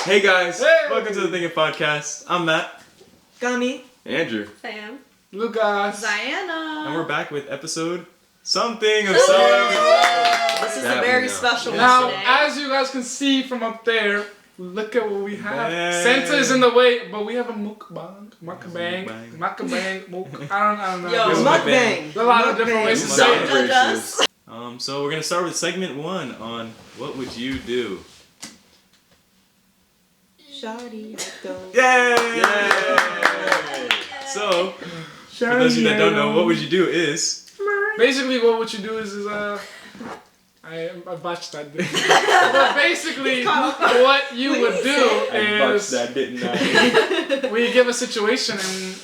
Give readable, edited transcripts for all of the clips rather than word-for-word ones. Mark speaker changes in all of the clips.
Speaker 1: Hey guys,
Speaker 2: Hey!
Speaker 1: Welcome to the Thinkin podcast. I'm Matt.
Speaker 3: Gummy.
Speaker 1: Andrew.
Speaker 4: Sam.
Speaker 2: Lucas.
Speaker 4: Diana.
Speaker 1: And we're back with episode something of something.
Speaker 3: This is
Speaker 1: That
Speaker 3: a
Speaker 1: we
Speaker 3: very
Speaker 1: know.
Speaker 3: special one
Speaker 2: Now,
Speaker 3: today.
Speaker 2: as you guys can see from up there, look at what we have.
Speaker 1: Bang.
Speaker 2: Santa is in the way, but we have a mukbang.
Speaker 1: Mukbang.
Speaker 2: I don't know.
Speaker 3: Yo,
Speaker 1: Yo,
Speaker 3: mukbang.
Speaker 2: There's a lot of different ways to say it.
Speaker 3: Don't judge us.
Speaker 1: So we're gonna start with segment 1 on what would you do?
Speaker 3: Shawty,
Speaker 1: Yay! So, for those of you that don't know, what would you do is
Speaker 2: Basically, what would you do is I botched that. But basically, what you would do is
Speaker 1: didn't I?
Speaker 2: we give a situation and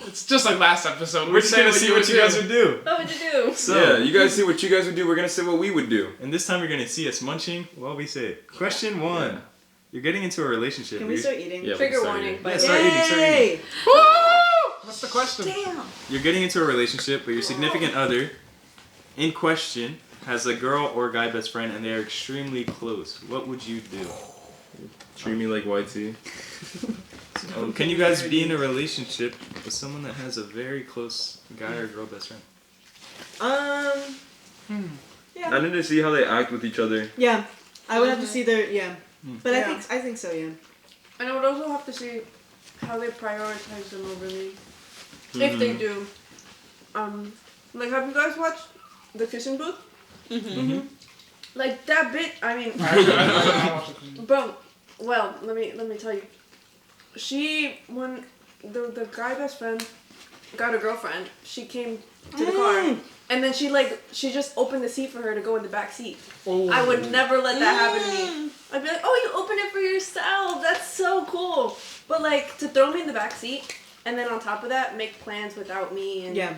Speaker 2: it's just like last episode.
Speaker 1: We're just gonna see what you guys would do.
Speaker 4: What would you do?
Speaker 1: So,
Speaker 5: Yeah, you guys see what you guys would do. We're gonna say what we would do.
Speaker 1: and this time you're gonna see us munching while we say it. Question 1.
Speaker 5: Yeah.
Speaker 1: You're getting into a relationship.
Speaker 3: Can we start eating?
Speaker 5: Yeah.
Speaker 4: Trigger
Speaker 5: Sorry.
Speaker 4: warning.
Speaker 1: Yeah,
Speaker 4: But
Speaker 1: start eating, start eating.
Speaker 3: Yay!
Speaker 2: Woo! What's the question?
Speaker 3: Damn.
Speaker 1: You're getting into a relationship, but your significant other in question has a girl or guy best friend, and they are extremely close. What would you do?
Speaker 5: Treat me like YT.
Speaker 1: Can you guys be in a relationship with someone that has a very close guy or girl best friend?
Speaker 3: Yeah.
Speaker 5: I need to see how they act with each other.
Speaker 3: Yeah. I would have to see their But
Speaker 4: Yeah.
Speaker 3: I think so, yeah.
Speaker 4: And I would also have to see how they prioritize them over me. If they do. Like, have you guys watched The Kissing Booth?
Speaker 1: Mm-hmm.
Speaker 4: Like, that bit, I mean,
Speaker 2: I
Speaker 4: bro, well, let me tell you. When the guy best friend got a girlfriend, she came to the car. And then she just opened the seat for her to go in the back seat. I would never let that happen to me. I'd be like, oh, you opened it for yourself. That's so cool. But like, to throw me in the back seat and then on top of that, make plans without me and
Speaker 3: Yeah.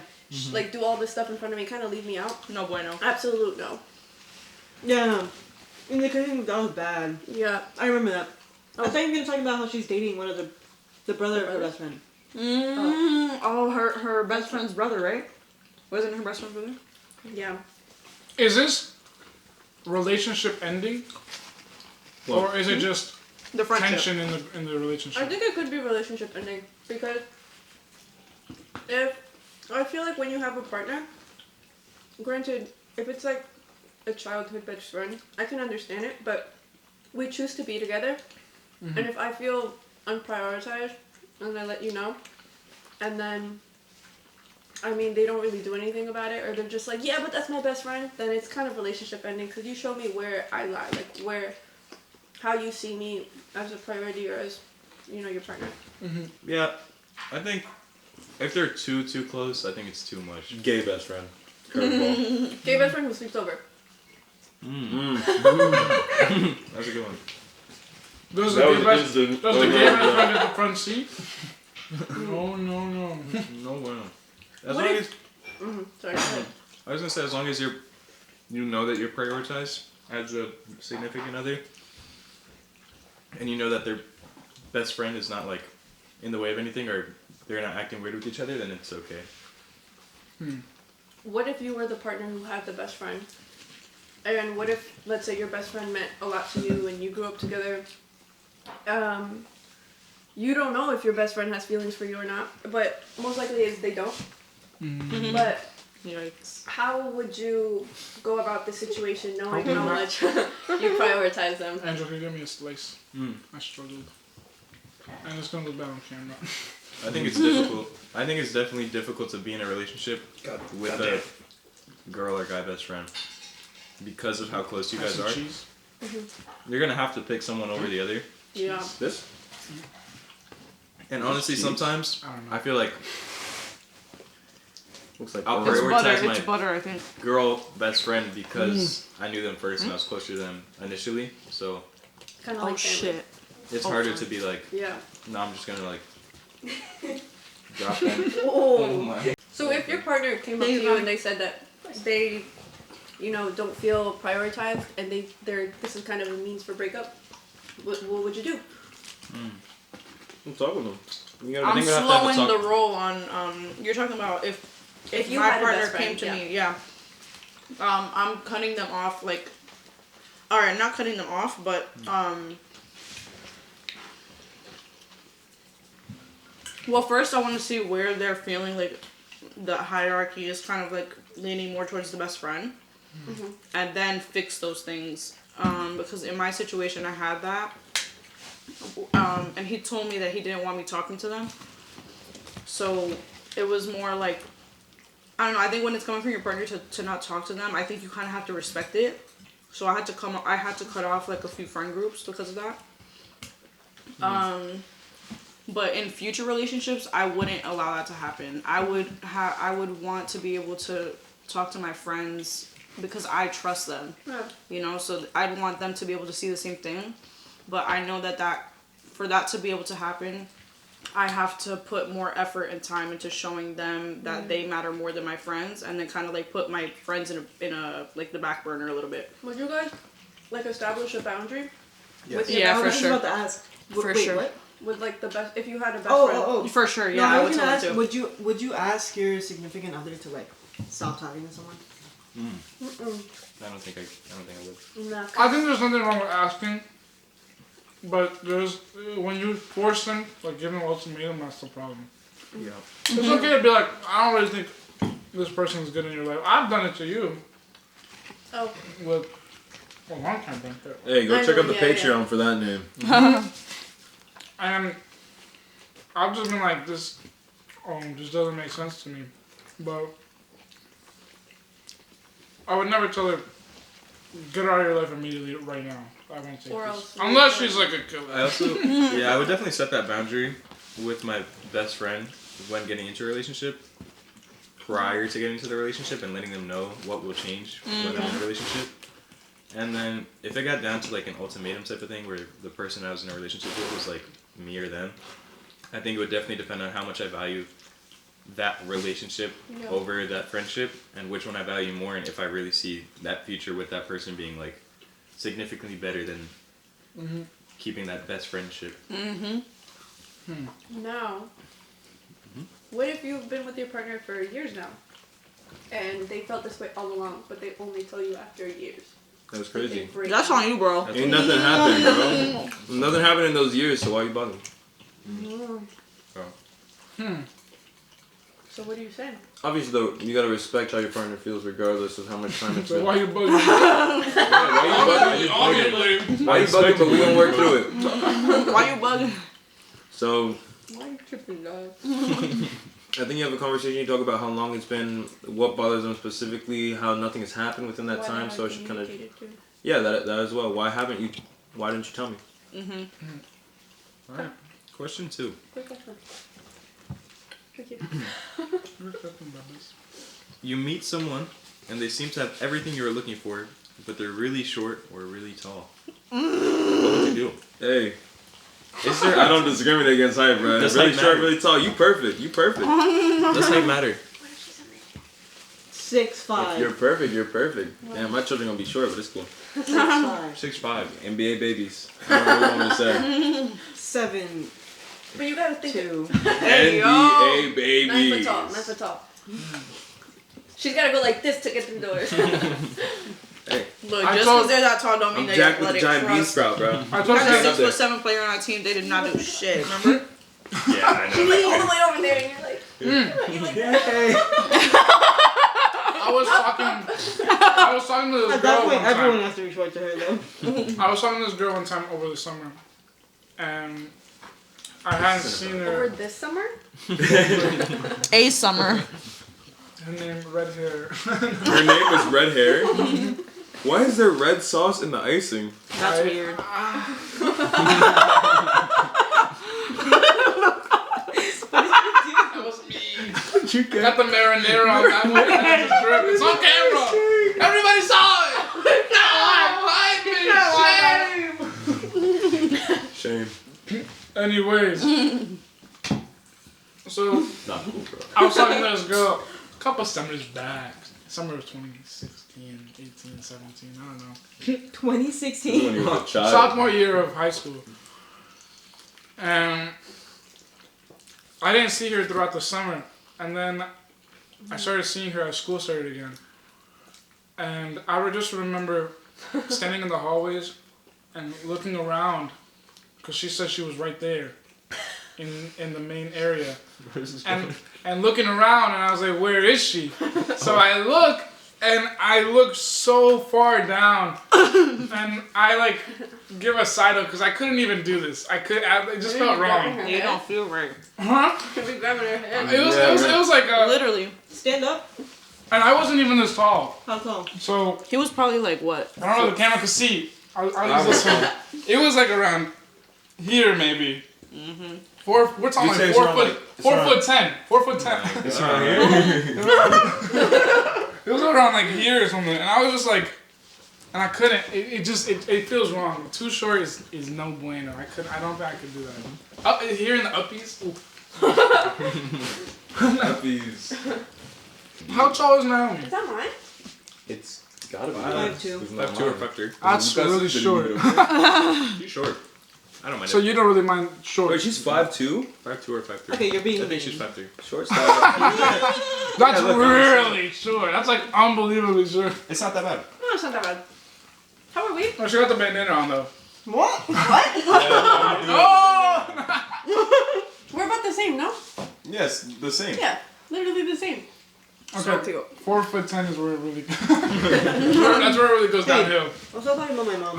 Speaker 4: like do all this stuff in front of me, kind of leave me out.
Speaker 6: No bueno.
Speaker 4: Absolute no.
Speaker 3: Yeah. In the cooking, that was bad.
Speaker 4: Yeah.
Speaker 3: I remember that. I thought you were going to talk about how she's dating one of the brother of her best friend.
Speaker 6: Oh, her best friend's brother, right? Wasn't her best friend's brother?
Speaker 4: Yeah.
Speaker 2: Is this relationship ending? Or is it just
Speaker 6: The friendship.
Speaker 2: tension in the relationship?
Speaker 4: I think it could be relationship ending because I feel like when you have a partner, granted, if it's like a childhood best friend, I can understand it, but we choose to be together, and if I feel unprioritized, and I let you know, and then, I mean, they don't really do anything about it, or they're just like, yeah, but that's my best friend, then it's kind of relationship ending, because you show me where I lie, like how you see me as a priority or as, your partner.
Speaker 1: Yeah, I think if they're too close, I think it's too much.
Speaker 5: Gay best friend. Curveball.
Speaker 4: Gay best friend who sleeps over.
Speaker 1: That's a good one.
Speaker 2: Does
Speaker 5: That
Speaker 2: the
Speaker 5: was
Speaker 2: gay best
Speaker 5: instant.
Speaker 2: does the gay best friend at the front seat? No.
Speaker 1: No bueno. As
Speaker 4: What
Speaker 1: long
Speaker 4: if-
Speaker 1: as
Speaker 4: Sorry, go ahead.
Speaker 1: I was gonna say, as long as you know that you're prioritized as a significant other, and you know that their best friend is not like in the way of anything, or they're not acting weird with each other, then it's okay.
Speaker 4: What if you were the partner who had the best friend? And what if, let's say, your best friend meant a lot to you and you grew up together? You don't know if your best friend has feelings for you or not, but most likely is they don't. But
Speaker 6: Yikes.
Speaker 4: how would you go about the situation knowing how much you prioritize them?
Speaker 2: Angela, can you give me a slice? I struggled. And it's gonna look bad on camera.
Speaker 1: I think it's difficult. I think it's definitely difficult to be in a relationship with a girl or guy best friend because of how close you guys
Speaker 2: Some
Speaker 1: are.
Speaker 2: cheese.
Speaker 1: You're gonna have to pick someone over the other.
Speaker 4: Yeah.
Speaker 5: This?
Speaker 1: And honestly, sometimes
Speaker 2: I don't know.
Speaker 1: I feel like
Speaker 5: Looks like
Speaker 1: I'll
Speaker 6: It's butter.
Speaker 1: prioritize
Speaker 6: It's
Speaker 1: my
Speaker 6: butter, I think.
Speaker 1: girl best friend because I knew them first and I was closer to them initially. So
Speaker 4: Kind of
Speaker 6: Oh
Speaker 4: like family.
Speaker 6: shit.
Speaker 1: it's harder to be like,
Speaker 4: Yeah.
Speaker 1: no, I'm just gonna like drop them.
Speaker 4: Oh.
Speaker 1: my.
Speaker 4: So if your partner came up to you and they said that they, don't feel prioritized and this is kind of a means for breakup, what would you do?
Speaker 5: I'm talking to them. You gotta,
Speaker 6: I'm
Speaker 1: think we have to have a
Speaker 6: slowing
Speaker 1: talk-
Speaker 6: the roll on. You're talking about if
Speaker 4: you
Speaker 6: my
Speaker 4: had a
Speaker 6: partner
Speaker 4: best friend,
Speaker 6: came to
Speaker 4: yeah.
Speaker 6: me, yeah. I'm cutting them off. Like, all right, not cutting them off, but Well, first I want to see where they're feeling like the hierarchy is kind of like leaning more towards the best friend, and then fix those things. Because in my situation, I had that, and he told me that he didn't want me talking to them. So it was more like, I don't know. I think when it's coming from your partner to not talk to them, I think you kind of have to respect it. So I had to cut off like a few friend groups because of that. But in future relationships, I wouldn't allow that to happen. I would want to be able to talk to my friends because I trust them.
Speaker 4: Yeah.
Speaker 6: You know, so I'd want them to be able to see the same thing. But I know that for that to be able to happen, I have to put more effort and time into showing them that they matter more than my friends, and then kind of like put my friends in a like the back burner a little bit.
Speaker 4: Would you guys like establish a boundary?
Speaker 1: Yes.
Speaker 4: With your
Speaker 6: Yeah,
Speaker 3: I
Speaker 6: for
Speaker 3: was just
Speaker 6: sure.
Speaker 3: about to ask.
Speaker 6: For
Speaker 3: Wait,
Speaker 6: sure.
Speaker 3: What?
Speaker 4: With like the best, if you had a best
Speaker 3: Oh,
Speaker 4: friend.
Speaker 3: oh, oh.
Speaker 6: For sure, yeah,
Speaker 3: No,
Speaker 6: I
Speaker 3: I
Speaker 6: would
Speaker 3: was
Speaker 6: tell
Speaker 3: gonna
Speaker 6: them
Speaker 3: ask.
Speaker 6: to.
Speaker 3: Would you ask your significant other to like stop talking to someone?
Speaker 1: I don't think I would.
Speaker 4: No.
Speaker 2: I think there's nothing wrong with asking, but there's when you force them, like give them an ultimatum, that's the problem.
Speaker 1: Yeah.
Speaker 2: It's okay to be like, I don't really think this person's good in your life. I've done it to you
Speaker 4: Oh.
Speaker 2: with a long time back there.
Speaker 5: Hey, go
Speaker 4: I
Speaker 5: check
Speaker 4: know,
Speaker 5: out the
Speaker 4: yeah,
Speaker 5: Patreon for that name.
Speaker 2: And I've just been like, this just doesn't make sense to me. But I would never tell her, get out of your life immediately right now. I won't take
Speaker 4: Or
Speaker 2: this.
Speaker 4: else
Speaker 2: Unless
Speaker 4: you-
Speaker 2: she's like a killer.
Speaker 1: I also, I would definitely set that boundary with my best friend when getting into a relationship, prior to getting into the relationship, and letting them know what will change when I'm in a relationship. And then if it got down to like an ultimatum type of thing where the person I was in a relationship with was like me or them, I think it would definitely depend on how much I value that relationship over that friendship, and which one I value more, and if I really see that future with that person being like significantly better than keeping that best friendship.
Speaker 4: Now, what if you've been with your partner for years now, and they felt this way all along, but they only tell you after years?
Speaker 5: That was
Speaker 4: Like, they
Speaker 5: crazy.
Speaker 4: break
Speaker 6: That's
Speaker 4: up.
Speaker 6: on you, bro.
Speaker 5: Ain't nothing happened, bro. Nothing happened in those years, so why you bugging?
Speaker 4: So what are you saying?
Speaker 5: Obviously, though, you gotta respect how your partner feels regardless of how much time it's
Speaker 2: So
Speaker 5: been.
Speaker 2: why you bugging?
Speaker 5: Why you bugging? Why you bugging? But we gonna work through it.
Speaker 6: Why you bugging?
Speaker 5: So,
Speaker 4: Why are you tripping, dog?
Speaker 5: I think you have a conversation, you talk about how long it's been, what bothers them specifically, how nothing has happened within that time, so I should kind of... Yeah, that as well. Why didn't you tell me?
Speaker 1: Alright. Question 2.
Speaker 4: Quick question. Tricky.
Speaker 1: You meet someone and they seem to have everything you were looking for, but they're really short or really tall. What would you do?
Speaker 5: Hey. I don't discriminate against height, bro.
Speaker 1: Does
Speaker 5: Really
Speaker 1: height
Speaker 5: short,
Speaker 1: matter?
Speaker 5: really tall. You perfect.
Speaker 1: Does height matter?
Speaker 3: 6'5".
Speaker 5: If you're perfect, you're perfect. Damn, my children gonna be short, but it's cool.
Speaker 3: 6'5".
Speaker 1: 6'5".
Speaker 5: NBA babies. I don't know what you want me to say.
Speaker 3: 7'2".
Speaker 4: But you gotta think it.
Speaker 5: NBA babies.
Speaker 4: 9 foot tall. 9 foot tall. She's gotta go like this to get through the doors.
Speaker 5: Hey,
Speaker 6: Look,
Speaker 2: I
Speaker 6: just
Speaker 2: told-
Speaker 6: because they're that tall don't mean
Speaker 5: I'm
Speaker 6: they
Speaker 5: Jack with the
Speaker 6: athletic.
Speaker 5: giant bean
Speaker 6: Trust.
Speaker 5: sprout, bro.
Speaker 2: I told
Speaker 6: I
Speaker 2: you
Speaker 6: had a
Speaker 5: up there.
Speaker 6: 6'7" player on our team. They did not do shit. Remember?
Speaker 1: Yeah, I
Speaker 4: She's
Speaker 1: know.
Speaker 4: like all the way over there, and you're like, you're like
Speaker 2: I was talking to this
Speaker 3: At
Speaker 2: girl
Speaker 3: that
Speaker 2: one
Speaker 3: point, everyone
Speaker 2: time.
Speaker 3: has to report to her though.
Speaker 2: I was talking to this girl one time over the summer, and I hadn't seen
Speaker 4: over
Speaker 2: her.
Speaker 4: this summer.
Speaker 6: A summer.
Speaker 2: Her name, red hair.
Speaker 5: Her name is Red Hair. Why is there red sauce in the icing?
Speaker 6: That's weird.
Speaker 2: That was me. Got the marinara on that one. It's on camera. Everybody saw it. No, hide me. Shame.
Speaker 5: Shame.
Speaker 2: Anyways, so
Speaker 5: Not cool, bro.
Speaker 2: I was talking to this girl a couple summers back. Summer of 2016, 18, 17, I don't know.
Speaker 3: 2016.
Speaker 5: When you were a child.
Speaker 2: Sophomore year of high school. And I didn't see her throughout the summer. And then I started seeing her as school started again. And I would just remember standing in the hallways and looking around because she said she was right there. in the main area, and looking around, and I was like, where is she? So I look. And I look so far down, and I like give a side up because I couldn't even do this. It just felt wrong.
Speaker 6: You don't feel right.
Speaker 2: Huh?
Speaker 4: Could be grabbing her head.
Speaker 2: It was like
Speaker 6: Literally.
Speaker 3: Stand up.
Speaker 2: and I wasn't even this tall.
Speaker 3: How tall?
Speaker 2: So
Speaker 6: He was probably like what?
Speaker 2: I don't know if the camera could see. I'll use this one. It was like around here maybe. Mm-hmm. We're talking
Speaker 5: You say
Speaker 2: like
Speaker 5: it's around, like,
Speaker 2: 4'10". 4'10".
Speaker 5: It's around here.
Speaker 2: It was around like here or something, and I was just like, and I couldn't. It feels wrong. Too short is no bueno. I don't think I could do that. Up here in the uppies.
Speaker 5: Uppies.
Speaker 2: How tall is Naomi?
Speaker 4: Is that mine?
Speaker 5: It's gotta be
Speaker 3: 5'2".
Speaker 1: 5'2" or 5'3".
Speaker 2: That's really short.
Speaker 1: Too short. I don't mind
Speaker 2: So
Speaker 1: it.
Speaker 2: you don't really mind short.
Speaker 5: Wait, she's 5'2"?
Speaker 1: 5'2" or 5'3".
Speaker 3: Okay, you're being.
Speaker 1: I think she's 5'3".
Speaker 5: Short style.
Speaker 2: That's
Speaker 5: look,
Speaker 2: really short. That's like unbelievably short.
Speaker 1: It's not that bad.
Speaker 4: No, it's not that bad. How are we?
Speaker 2: Oh, she got the bandana on though.
Speaker 3: What? What?
Speaker 2: Oh!
Speaker 4: We're about the same, no?
Speaker 1: Yes, the same.
Speaker 4: Yeah, literally the same.
Speaker 2: Okay, 4'10" is where it really. That's where it really goes downhill.
Speaker 3: I'm still talking about my mom.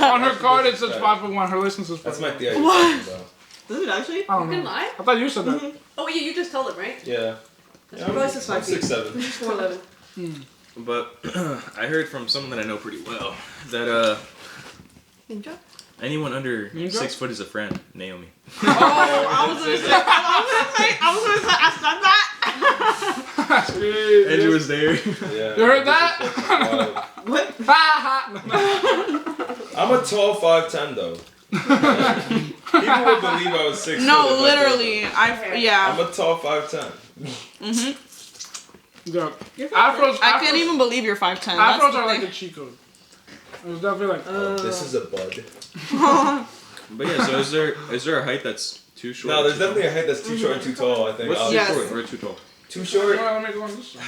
Speaker 2: On her card it says 5'1". Her license is 5'1".
Speaker 5: That's my theory.
Speaker 6: What?
Speaker 3: Does it actually?
Speaker 2: I don't
Speaker 4: You can
Speaker 2: know.
Speaker 4: lie?
Speaker 2: I thought you said that.
Speaker 4: Oh yeah, you just told him, right?
Speaker 5: Yeah.
Speaker 4: That's probably says 5 feet.
Speaker 5: 6'7".
Speaker 4: He's 4'11.
Speaker 1: But I heard from someone that I know pretty well that
Speaker 4: Ninja?
Speaker 1: anyone under
Speaker 2: Ninja?
Speaker 1: 6 foot is a friend. Naomi.
Speaker 6: Oh, I was gonna say, I said that.
Speaker 1: Andrew was there.
Speaker 5: Yeah.
Speaker 2: You heard that?
Speaker 3: What?
Speaker 5: I'm a tall 5'10" though. People would believe I was 6
Speaker 6: No,
Speaker 5: foot if I
Speaker 6: literally.
Speaker 5: said
Speaker 6: Yeah.
Speaker 5: I'm a tall 5'10".
Speaker 2: Yeah. Afros.
Speaker 6: I can't even believe you're 5'10". That's
Speaker 2: Afros
Speaker 6: the
Speaker 2: are like
Speaker 6: thing.
Speaker 2: the cheat code. It was definitely like.
Speaker 5: This is a bud.
Speaker 1: But yeah, so is there a height that's too short?
Speaker 5: No, there's definitely a height that's too short and too tall, I think.
Speaker 1: What's too
Speaker 6: Yes.
Speaker 1: short or too tall?
Speaker 5: Too short?
Speaker 2: Well, let me go on this one.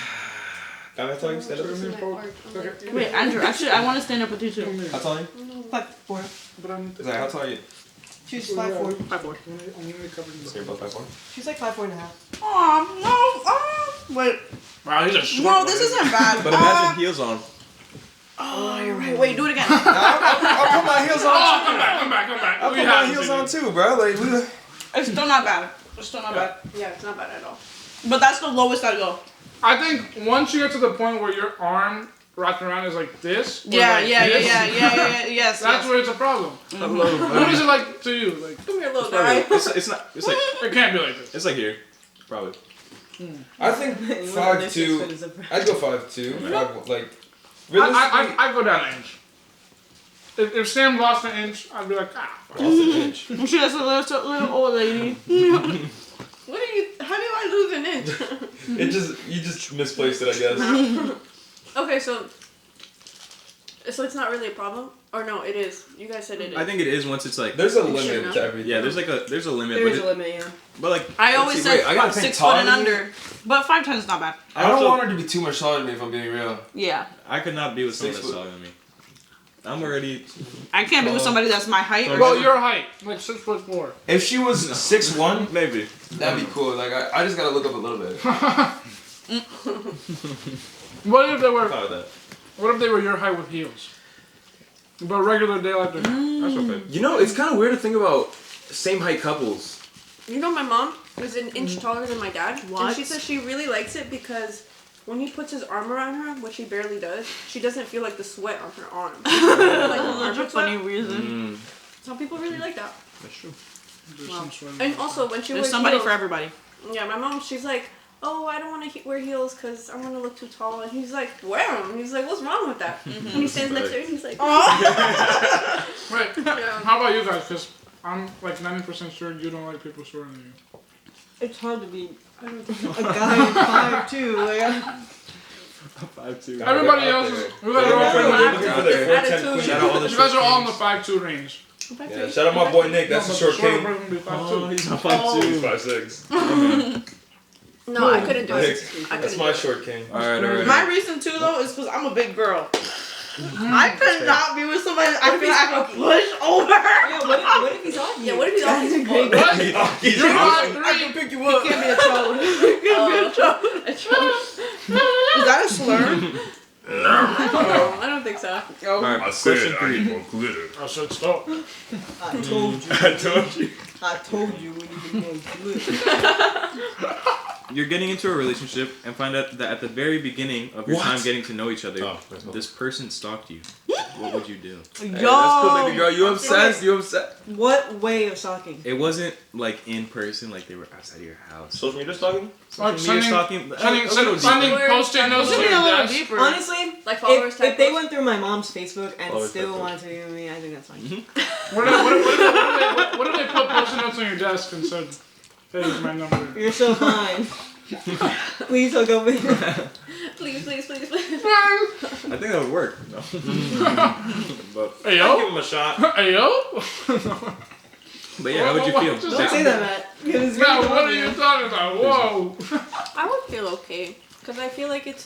Speaker 5: Can I tell you stand up?
Speaker 2: Okay.
Speaker 6: Wait, Andrew, actually, I want to stand up with you too.
Speaker 5: How tall are you?
Speaker 3: 5'4".
Speaker 2: But I'm.
Speaker 5: Is that how tall are you?
Speaker 3: She's 5'4".
Speaker 6: 5'4".
Speaker 2: I'm gonna cover
Speaker 5: So you're
Speaker 2: this.
Speaker 5: about 5'4"?
Speaker 3: She's like 5'4.5".
Speaker 6: Oh no! Wait.
Speaker 2: Wow, he's a short.
Speaker 6: No, this isn't bad.
Speaker 1: But imagine heels on.
Speaker 6: Oh, you're right. Wait, do it again.
Speaker 5: I'll put my heels on
Speaker 2: Oh,
Speaker 5: too.
Speaker 2: come back.
Speaker 5: I'll
Speaker 2: We
Speaker 5: put
Speaker 2: have
Speaker 5: my
Speaker 2: to
Speaker 5: heels
Speaker 2: do
Speaker 5: on
Speaker 2: this.
Speaker 5: too, bro. Like, we...
Speaker 6: It's still not bad. It's still not bad.
Speaker 4: Yeah, it's not bad at all.
Speaker 6: But that's the lowest I go.
Speaker 2: I think once you get to the point where your arm wrapped around is like this. or
Speaker 6: Yeah,
Speaker 2: like
Speaker 6: yeah,
Speaker 2: this,
Speaker 6: yes.
Speaker 2: That's where it's a problem. What is it like to you? Like,
Speaker 4: Come here, little
Speaker 1: Probably-
Speaker 4: guy.
Speaker 1: it's not. It's like
Speaker 2: it can't be like this.
Speaker 1: it's like here, probably.
Speaker 5: I think 5'2". I'd go 5'2". Like, realistically...
Speaker 2: I go down an inch. If Sam lost an inch, I'd be like, ah. fuck.
Speaker 5: Lost an inch.
Speaker 6: She has a little old lady.
Speaker 4: What are you? How did I lose an inch?
Speaker 5: You just misplaced it, I guess.
Speaker 4: Okay, so it's not really a problem, or no? It is. You guys said it is.
Speaker 1: I think it is once it's like.
Speaker 5: There's a
Speaker 4: You sure
Speaker 5: limit
Speaker 4: not?
Speaker 5: to everything.
Speaker 1: Yeah, there's a limit.
Speaker 3: There
Speaker 1: But,
Speaker 3: is a limit, yeah.
Speaker 1: but like.
Speaker 6: I always
Speaker 5: see,
Speaker 6: said
Speaker 5: wait, I gotta think
Speaker 6: 6 foot and
Speaker 5: taller than
Speaker 6: under. But 5'10" is not bad.
Speaker 5: I don't
Speaker 1: also-
Speaker 5: want her to be too much taller than me if I'm being real.
Speaker 6: Yeah.
Speaker 1: I could not be with someone
Speaker 5: 6
Speaker 1: that's
Speaker 5: foot.
Speaker 1: taller than me. I'm already.
Speaker 6: I can't be with somebody that's my height. Or
Speaker 2: Well, your height, like 6'4".
Speaker 5: If she was 6'1",
Speaker 1: Maybe.
Speaker 5: that'd be cool. Like, I just gotta look up a little bit.
Speaker 2: What if they were?
Speaker 1: Thought of that.
Speaker 2: What if they were your height with heels? But regular day like that.
Speaker 1: That's okay.
Speaker 5: You know, it's kind of weird to think about same height couples.
Speaker 4: You know, my mom is an inch taller than my dad,
Speaker 6: What?
Speaker 4: and she says she really likes it because when he puts his arm around her, which he barely does, she doesn't feel like the sweat on her arm. Like
Speaker 6: Such a funny reason.
Speaker 4: Some people really like that.
Speaker 1: That's true.
Speaker 2: There's some sort of-
Speaker 4: And also, when she
Speaker 6: There's
Speaker 4: wears
Speaker 6: somebody
Speaker 4: heels,
Speaker 6: for everybody.
Speaker 4: yeah, my mom, she's like, oh, I don't want to wear heels because I'm going to look too tall. And he's like, wear them. He's like, what's wrong with that? And he stands next to her and he's like,
Speaker 2: Wait,
Speaker 4: yeah.
Speaker 2: how about you guys? Because I'm like 90% sure you don't like people shorter than you.
Speaker 3: It's hard to be a guy 5'2". Like,
Speaker 1: 5'2".
Speaker 2: Everybody else is. You guys are all
Speaker 4: Yeah.
Speaker 2: pretty much-
Speaker 5: Looking for the 4'10"
Speaker 4: Attitude.
Speaker 5: queen.
Speaker 1: Shout out all the
Speaker 2: you guys are all in the
Speaker 1: short
Speaker 2: 5'2" range.
Speaker 5: Yeah, shout out my boy Nick. That's
Speaker 2: No,
Speaker 5: a
Speaker 2: but
Speaker 5: short
Speaker 2: the shorter
Speaker 5: king.
Speaker 2: person will be 5'2".
Speaker 1: Oh, he's not
Speaker 5: He's
Speaker 1: 5'2".
Speaker 5: 5'6".
Speaker 4: No, I couldn't do
Speaker 5: Nick,
Speaker 4: it. I
Speaker 5: that's
Speaker 4: couldn't
Speaker 5: my
Speaker 4: do it.
Speaker 5: short king.
Speaker 1: Alright.
Speaker 6: My reason too though is because I'm a big girl. I could not be with somebody I feel like I could push over.
Speaker 3: yeah, what if he's ugly?
Speaker 4: Yeah, what if he's always
Speaker 3: That's a great
Speaker 4: fucked?
Speaker 2: What?
Speaker 5: He's
Speaker 2: You're
Speaker 5: like,
Speaker 2: 5'3".
Speaker 5: I can pick you up.
Speaker 6: Can't be a troll. Is that a slur?
Speaker 4: No, I don't think so.
Speaker 1: Alright,
Speaker 5: I
Speaker 1: question
Speaker 5: said I
Speaker 1: 3.
Speaker 5: need more glitter.
Speaker 2: I should stop.
Speaker 3: I told you.
Speaker 5: I told you.
Speaker 3: I told you when you were
Speaker 1: You're getting into a relationship and find out that at the very beginning of your
Speaker 5: What?
Speaker 1: time getting to know each other,
Speaker 5: Oh, that's cool.
Speaker 1: this person stalked you. What would you do?
Speaker 5: Hey, that's cool, baby girl. You obsessed? You obsessed?
Speaker 3: What way of stalking?
Speaker 1: It wasn't like in person, like they were outside of your house.
Speaker 5: Social media stalking?
Speaker 2: Like
Speaker 1: Social media
Speaker 2: sending
Speaker 1: stalking.
Speaker 2: sending post-it notes to
Speaker 6: Should be
Speaker 2: your
Speaker 6: a little
Speaker 2: desk.
Speaker 6: deeper.
Speaker 3: Honestly,
Speaker 4: Like followers
Speaker 3: if they
Speaker 4: type
Speaker 3: went through my mom's Facebook and
Speaker 5: Followers
Speaker 3: still
Speaker 5: type
Speaker 3: wanted to be with me, I think that's fine.
Speaker 2: What if they put post-it notes on your desk and said, "Hey, here's my number."
Speaker 3: You're so fine. Please hook up with me.
Speaker 4: Please, please, please, please.
Speaker 1: I think that would work. No.
Speaker 5: But
Speaker 2: Hey,
Speaker 5: I'll
Speaker 2: yo.
Speaker 5: give him a shot.
Speaker 2: Hey, yo.
Speaker 1: But yeah, how would you feel?
Speaker 2: Just
Speaker 3: Don't say that, Matt. Because it's
Speaker 2: Now,
Speaker 3: gonna
Speaker 2: what
Speaker 3: come
Speaker 2: are you
Speaker 3: up
Speaker 2: talking about? Whoa.
Speaker 4: I would feel okay because I feel like it's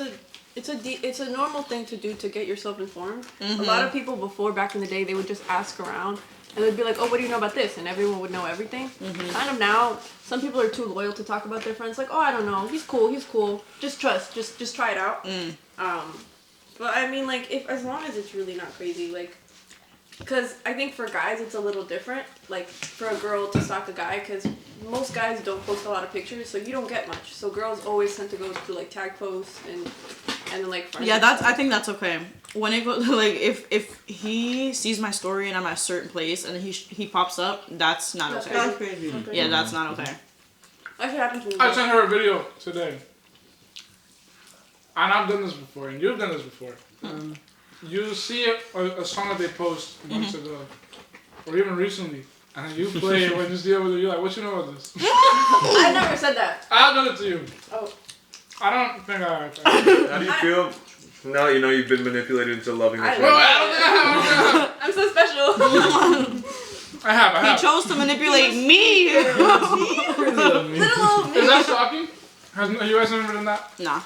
Speaker 4: a normal thing to do to get yourself informed. A lot of people before, back in the day, they would just ask around and they'd be like, "Oh, what do you know about this?" And everyone would know everything. Kind of now, some people are too loyal to talk about their friends. Like, "Oh, I don't know. He's cool. Just trust. Just try it out." But I mean, like, if as long as it's really not crazy, like. Because I think for guys it's a little different, like for a girl to stalk a guy, because most guys don't post a lot of pictures, so you don't get much. So girls always tend to go to like tag posts and then like friends.
Speaker 6: Yeah, I think that's okay. When it goes like if he sees my story and I'm at a certain place and he pops up, that's not
Speaker 4: That's
Speaker 6: okay.
Speaker 3: That's crazy.
Speaker 6: Yeah, that's not okay.
Speaker 4: Actually happened to me.
Speaker 2: I sent her a video today. And I've done this before, and you've done this before. You see a song that they post months ago, or even recently, and you play it when you see it with her, you're like, what you know about this?
Speaker 4: I never said that.
Speaker 2: I've done it to you.
Speaker 4: Oh.
Speaker 2: I don't think I have.
Speaker 5: How do you feel now that you know you've been manipulated into loving this
Speaker 4: I-
Speaker 2: Well,
Speaker 5: man?
Speaker 2: I don't think I have.
Speaker 4: I'm so special.
Speaker 2: I have.
Speaker 6: He chose to manipulate me.
Speaker 2: Is that stalking? Have you guys never done that?
Speaker 6: Nah.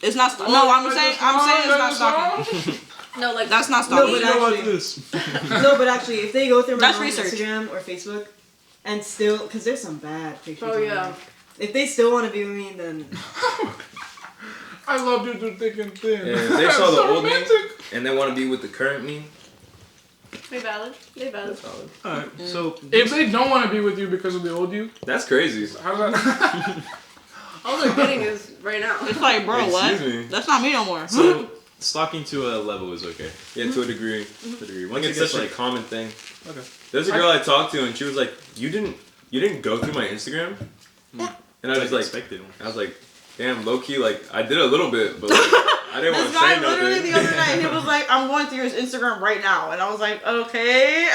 Speaker 6: It's not. No, I'm saying it's not stalking.
Speaker 4: No, like
Speaker 6: That's not
Speaker 3: No,
Speaker 6: stalking.
Speaker 3: but actually, no, but actually, if they go through my
Speaker 6: That's
Speaker 3: mom's
Speaker 6: research.
Speaker 3: Instagram or Facebook, and still, because there's some bad pictures.
Speaker 4: Oh
Speaker 3: on
Speaker 4: yeah.
Speaker 3: there. If they still want to be with me, then
Speaker 2: I love you through thick and thin.
Speaker 5: Yeah, they saw the
Speaker 2: So
Speaker 5: old me
Speaker 2: romantic.
Speaker 5: and they want to be with the current me.
Speaker 4: They valid.
Speaker 5: Solid.
Speaker 1: Alright, so
Speaker 2: If they don't want to be with you because of the old you,
Speaker 5: That's crazy.
Speaker 2: how's that?
Speaker 4: All they're getting is right now.
Speaker 6: It's like, bro, what?
Speaker 5: Excuse me.
Speaker 6: That's not me no more.
Speaker 1: so stalking to a level is okay.
Speaker 5: Yeah, to a degree.
Speaker 1: To a degree.
Speaker 5: I
Speaker 1: Once
Speaker 5: think
Speaker 1: it
Speaker 5: it's
Speaker 1: gets
Speaker 5: such
Speaker 1: like
Speaker 5: a common thing.
Speaker 1: okay.
Speaker 5: There's a girl I talked to and she was like, "You didn't go through my Instagram?" And I was like,
Speaker 1: expected.
Speaker 5: "Damn, low key, like I did a little bit, but like, I didn't want
Speaker 6: This
Speaker 5: to say
Speaker 6: guy literally
Speaker 5: nothing."
Speaker 6: the other night, he was like, I'm going through his Instagram right now. And I was like, okay.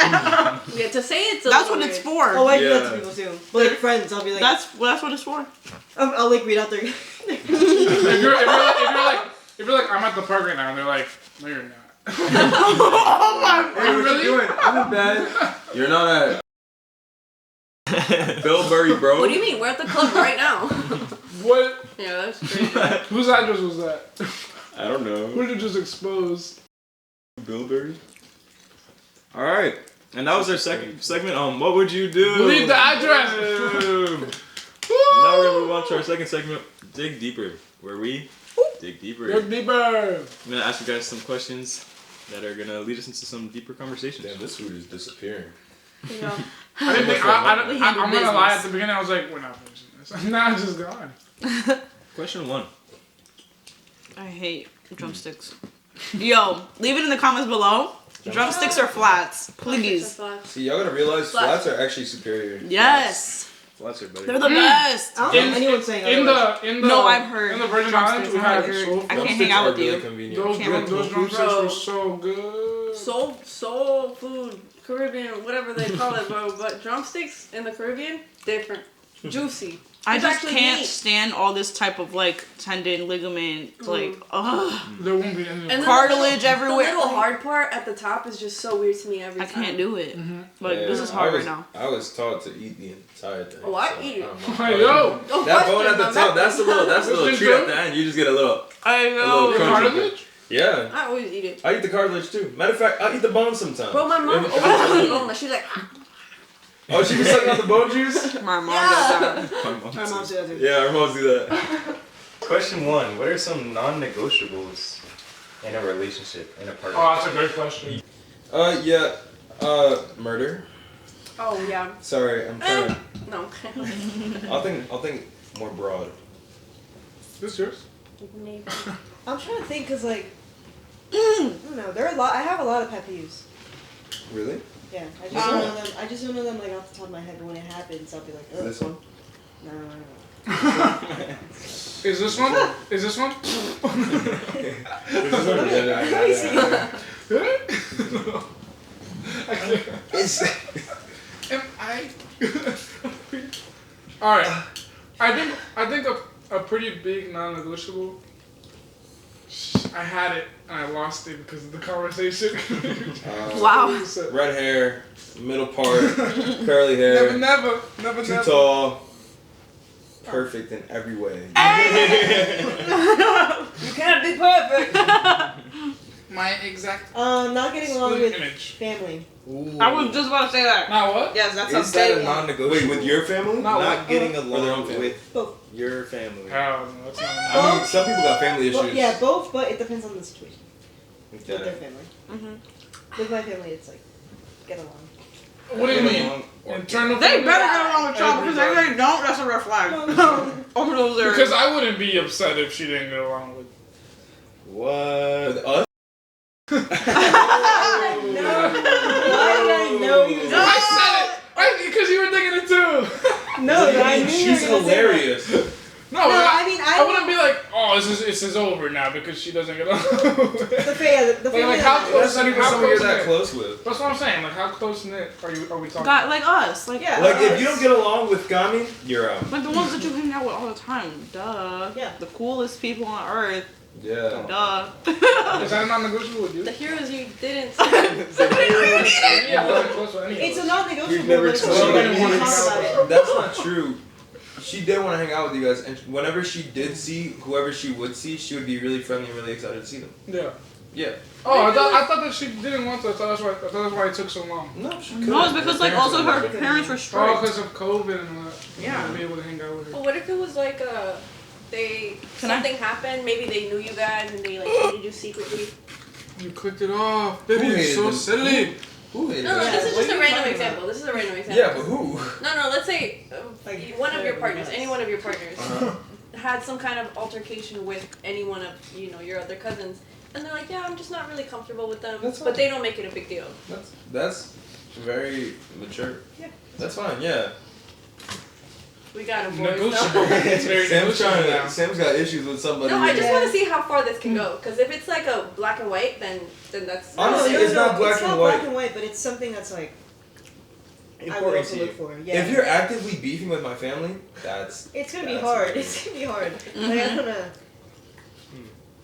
Speaker 4: Yeah, to say it's a
Speaker 6: That's
Speaker 4: little
Speaker 6: what it's
Speaker 4: weird.
Speaker 6: for.
Speaker 3: oh, I do that
Speaker 5: Yeah.
Speaker 3: to people too. But like friends, I'll be like,
Speaker 6: That's what it's for.
Speaker 3: I'll like read out their.
Speaker 2: if you're like, I'm at the park right now, and they're like, no, you're not.
Speaker 6: Oh my
Speaker 5: Hey, what
Speaker 2: Really?
Speaker 5: you doing? I'm in bed. You're not at Bill Murray, bro.
Speaker 4: What do you mean? We're at the club right now.
Speaker 2: What?
Speaker 4: Yeah, that's crazy.
Speaker 2: Whose address was that?
Speaker 5: I don't know.
Speaker 2: Who did you just expose?
Speaker 5: Bill Murray.
Speaker 1: All right, and that was our second segment on what would you do?
Speaker 2: Leave the address.
Speaker 1: Now we're gonna move on to our second segment, dig deeper, where we dig deeper.
Speaker 2: Look deeper.
Speaker 1: I'm gonna ask you guys some questions that are gonna lead us into some deeper conversations.
Speaker 5: Damn, this food is disappearing.
Speaker 4: Yeah.
Speaker 2: I didn't think, I'm gonna
Speaker 6: business.
Speaker 2: lie, at the beginning I was like, we're not finishing this. Now it's just gone.
Speaker 1: Question 1.
Speaker 6: I hate drumsticks. Yo, leave it in the comments below. Drumsticks or flats, please.
Speaker 5: See, y'all gotta realize
Speaker 4: Flats.
Speaker 5: flats are actually superior.
Speaker 6: Yes,
Speaker 1: Flats are better.
Speaker 6: they're the best.
Speaker 3: I don't know anyone saying
Speaker 2: In
Speaker 3: otherwise.
Speaker 2: the
Speaker 6: No, I've heard
Speaker 2: in the Virgin Islands
Speaker 6: drumsticks.
Speaker 2: we
Speaker 6: I
Speaker 2: had
Speaker 6: heard.
Speaker 2: soul
Speaker 6: I can't
Speaker 5: Drumsticks
Speaker 6: hang out
Speaker 5: are
Speaker 6: with
Speaker 5: really
Speaker 6: you.
Speaker 5: convenient.
Speaker 2: those drumsticks
Speaker 4: Bro.
Speaker 2: were so good.
Speaker 4: Soul food, Caribbean, whatever they call it, bro. But drumsticks in the Caribbean, different. Juicy.
Speaker 6: I
Speaker 4: It's
Speaker 6: just
Speaker 4: actually
Speaker 6: can't
Speaker 4: meat.
Speaker 6: stand all this type of like tendon, ligament, like ugh,
Speaker 2: There won't be any.
Speaker 4: And then
Speaker 6: cartilage
Speaker 4: the
Speaker 6: everywhere.
Speaker 4: little hard part at the top is just so weird to me every
Speaker 6: I
Speaker 4: time.
Speaker 6: can't do it. Like
Speaker 5: Yeah,
Speaker 6: this is hard
Speaker 5: I was,
Speaker 6: right now.
Speaker 5: I was taught to eat the entire thing.
Speaker 4: Oh, I eat it.
Speaker 5: don't know.
Speaker 2: Hey, yo.
Speaker 4: No
Speaker 5: That
Speaker 4: question,
Speaker 5: bone at the
Speaker 4: my
Speaker 5: top,
Speaker 4: mouth-
Speaker 5: that's the little treat at the end. You just get a little.
Speaker 6: I
Speaker 5: know.
Speaker 2: The
Speaker 5: Crunchy.
Speaker 2: cartilage?
Speaker 5: Yeah.
Speaker 4: I always eat it.
Speaker 5: I eat the cartilage too. Matter of fact, I eat the bone sometimes.
Speaker 4: Bro, my mom
Speaker 5: If-
Speaker 4: always eats the bone. She's like,
Speaker 5: Oh, she be sucking on the bone juice?
Speaker 6: My mom
Speaker 3: Yeah.
Speaker 6: does that.
Speaker 5: My mom
Speaker 3: My mom's the other.
Speaker 5: Yeah, our moms do that.
Speaker 7: Question 1. What are some non-negotiables in a relationship, in a partnership?
Speaker 2: Oh, that's a great question.
Speaker 5: Murder.
Speaker 4: Oh yeah.
Speaker 5: Sorry, I'm trying to...
Speaker 4: No.
Speaker 5: I'll think more broad.
Speaker 2: This yours?
Speaker 4: Maybe.
Speaker 3: I'm trying to think, cause like, I don't know. There are a lot. I have a lot of pet peeves.
Speaker 5: Really?
Speaker 3: Yeah, I just don't know them. I just don't know them like off the top of my head. But when it happens, I'll be like, oh,
Speaker 5: This one?
Speaker 3: no.
Speaker 2: Is this one? Is this one? I can't. Am I? All right. I think a pretty big non-negotiable. I had it and I lost it because of the conversation.
Speaker 6: Wow.
Speaker 5: Red hair, middle part, curly hair,
Speaker 2: Never.
Speaker 5: too tall, perfect in every way.
Speaker 3: You can't be perfect.
Speaker 2: My exact
Speaker 3: Not getting along with
Speaker 2: image.
Speaker 3: family.
Speaker 5: Ooh.
Speaker 6: I was just about to say that.
Speaker 2: Now what?
Speaker 6: Yes, that's
Speaker 5: Is
Speaker 6: a
Speaker 5: that
Speaker 6: big
Speaker 5: a
Speaker 6: one.
Speaker 5: non-negotiable? Wait, with your family?
Speaker 2: Not
Speaker 7: Not getting
Speaker 5: Or their own
Speaker 7: along
Speaker 5: family?
Speaker 7: with
Speaker 3: Both.
Speaker 7: your family.
Speaker 2: Oh, no, that's not.
Speaker 5: I mean, some people got family issues.
Speaker 3: Yeah, both, but it depends on the situation with their
Speaker 5: Okay.
Speaker 3: family.
Speaker 6: Mhm.
Speaker 3: With my family, it's like get along.
Speaker 2: What do you
Speaker 5: Get
Speaker 2: mean?
Speaker 5: along or-
Speaker 2: Internal.
Speaker 6: They
Speaker 2: family?
Speaker 6: better get along with y'all because if they don't, that's a red flag. Over those areas.
Speaker 2: Because I wouldn't be upset if she didn't get along with.
Speaker 7: What?
Speaker 5: With us?
Speaker 3: Why did I know he was?
Speaker 2: I said it. Because you were thinking it too.
Speaker 3: No, but I knew you were
Speaker 5: She's
Speaker 3: gonna say that.
Speaker 5: hilarious.
Speaker 2: No,
Speaker 3: No,
Speaker 2: but
Speaker 3: I mean,
Speaker 2: I wouldn't be like, oh, this is over now because she doesn't get along.
Speaker 3: The family.
Speaker 2: Like how
Speaker 3: that-
Speaker 2: close?
Speaker 5: That's not even
Speaker 2: How
Speaker 5: someone you're
Speaker 2: close
Speaker 5: that
Speaker 2: knit?
Speaker 5: close with.
Speaker 2: That's what I'm saying. Like how close knit are we talking?
Speaker 6: That, like us. Like,
Speaker 3: Yeah.
Speaker 5: Like, if you don't get along with Gami, you're out.
Speaker 6: like the ones that you hang out with all the time. Duh.
Speaker 3: Yeah.
Speaker 6: The coolest people on earth.
Speaker 5: Yeah.
Speaker 6: Duh.
Speaker 2: Is that not negotiable with you?
Speaker 4: The heroes you didn't.
Speaker 2: Yeah, I wasn't close with any of
Speaker 3: It's
Speaker 2: us.
Speaker 3: a non-negotiable.
Speaker 7: We've never
Speaker 3: but it's
Speaker 7: told
Speaker 3: something
Speaker 2: you
Speaker 3: that we
Speaker 2: anyone
Speaker 3: can
Speaker 2: to
Speaker 3: talk
Speaker 2: hang
Speaker 3: about
Speaker 2: out
Speaker 3: it.
Speaker 5: That's not true. She did want to hang out with you guys, and whenever she did see whoever she would see, she would be really friendly and really excited to see them.
Speaker 2: Yeah.
Speaker 5: Yeah.
Speaker 2: Oh, I thought that she didn't want to. I thought that's why it took so long.
Speaker 5: No, she could.
Speaker 6: No, it's because like also her parents were
Speaker 2: Oh,
Speaker 6: strict.
Speaker 2: because of COVID and all that.
Speaker 6: Yeah.
Speaker 2: To be able to hang out with her.
Speaker 4: Well, what if it was like something happened? Maybe they knew you guys and they like hated you secretly.
Speaker 2: You clicked it off, baby.
Speaker 5: Who
Speaker 2: It's
Speaker 5: hated
Speaker 2: so
Speaker 5: them?
Speaker 2: silly.
Speaker 5: Who hated
Speaker 4: No,
Speaker 5: us?
Speaker 4: this is
Speaker 2: What
Speaker 4: just
Speaker 2: are
Speaker 4: a
Speaker 2: you
Speaker 4: random
Speaker 2: talking
Speaker 4: example.
Speaker 2: about?
Speaker 4: This is a random example.
Speaker 5: Yeah, but who?
Speaker 4: No, let's say
Speaker 3: Like,
Speaker 4: one of your
Speaker 3: very
Speaker 4: partners,
Speaker 3: nice.
Speaker 4: any one of your partners,
Speaker 5: Uh-huh.
Speaker 4: had some kind of altercation with any one of your other cousins, and they're like, yeah, I'm just not really comfortable with them,
Speaker 5: That's
Speaker 4: but
Speaker 5: fine.
Speaker 4: they don't make it a big deal.
Speaker 5: That's very mature.
Speaker 3: Yeah.
Speaker 5: That's fine. Yeah.
Speaker 4: We got a boys.
Speaker 2: Negotiable.
Speaker 4: No,
Speaker 2: It's very
Speaker 5: Sam's
Speaker 2: negotiable now.
Speaker 5: Sam's got issues with somebody.
Speaker 4: I just
Speaker 3: Yeah.
Speaker 4: want to see how far this can go. Because if it's like a black and white, then that's.
Speaker 5: Honestly, it's not black
Speaker 3: it's
Speaker 5: and
Speaker 3: not
Speaker 5: white.
Speaker 3: black and white, but it's something that's like I would
Speaker 7: Important
Speaker 3: also
Speaker 7: to
Speaker 3: look
Speaker 7: you.
Speaker 3: for. Yeah.
Speaker 5: If you're actively beefing with my family, that's.
Speaker 3: it's gonna be
Speaker 5: that's
Speaker 3: hard.
Speaker 5: weird.
Speaker 3: It's gonna be hard. Like, I don't know.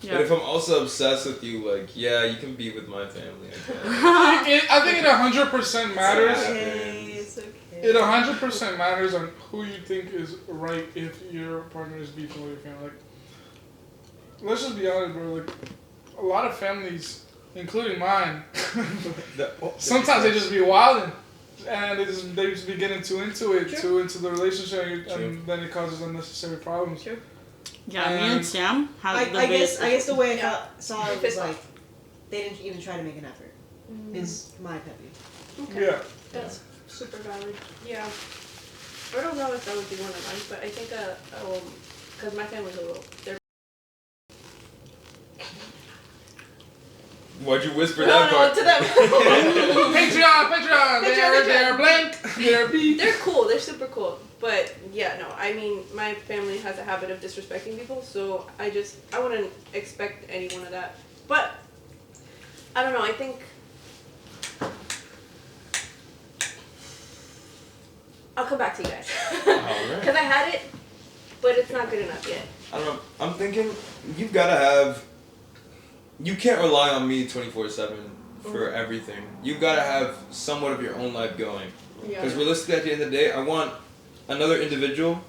Speaker 5: But if I'm also obsessed with you, like, yeah, you can be with my family.
Speaker 2: I think it 100% matters.
Speaker 3: It's okay. It's okay.
Speaker 2: It 100% matters on who you think is right if your partner is beefing with your family. Like, let's just be honest, bro. Like, a lot of families, including mine, sometimes they just be wilding, and they just be getting too into it, too into the relationship, and then it causes unnecessary problems.
Speaker 4: True.
Speaker 6: Yeah, me and Sam had the
Speaker 3: I
Speaker 6: biggest.
Speaker 3: guess the way I
Speaker 4: Yeah.
Speaker 3: saw it was
Speaker 4: Pissed
Speaker 3: like
Speaker 4: off.
Speaker 3: they didn't even try to make an effort. Is my pet peeve.
Speaker 4: Okay.
Speaker 2: Yeah.
Speaker 4: That's super valid. Yeah. I don't know if that would be one of mine, but I think because my family's a little. They're
Speaker 5: Why'd you whisper
Speaker 4: no,
Speaker 5: that
Speaker 4: no,
Speaker 5: part?
Speaker 4: to them.
Speaker 2: Patreon, they're blank, they're beef.
Speaker 4: They're cool. They're super cool. But yeah, no. I mean, my family has a habit of disrespecting people, so I wouldn't expect any one of that. But I don't know. I think I'll come back to you guys
Speaker 5: Alright.
Speaker 4: because I had it, but it's not good enough yet.
Speaker 5: I don't know. I'm thinking you've got to have. You can't rely on me 24/7 for everything. You've got to have somewhat of your own life going.
Speaker 4: Yeah.
Speaker 5: Because realistically, at the end of the day, I want another individual,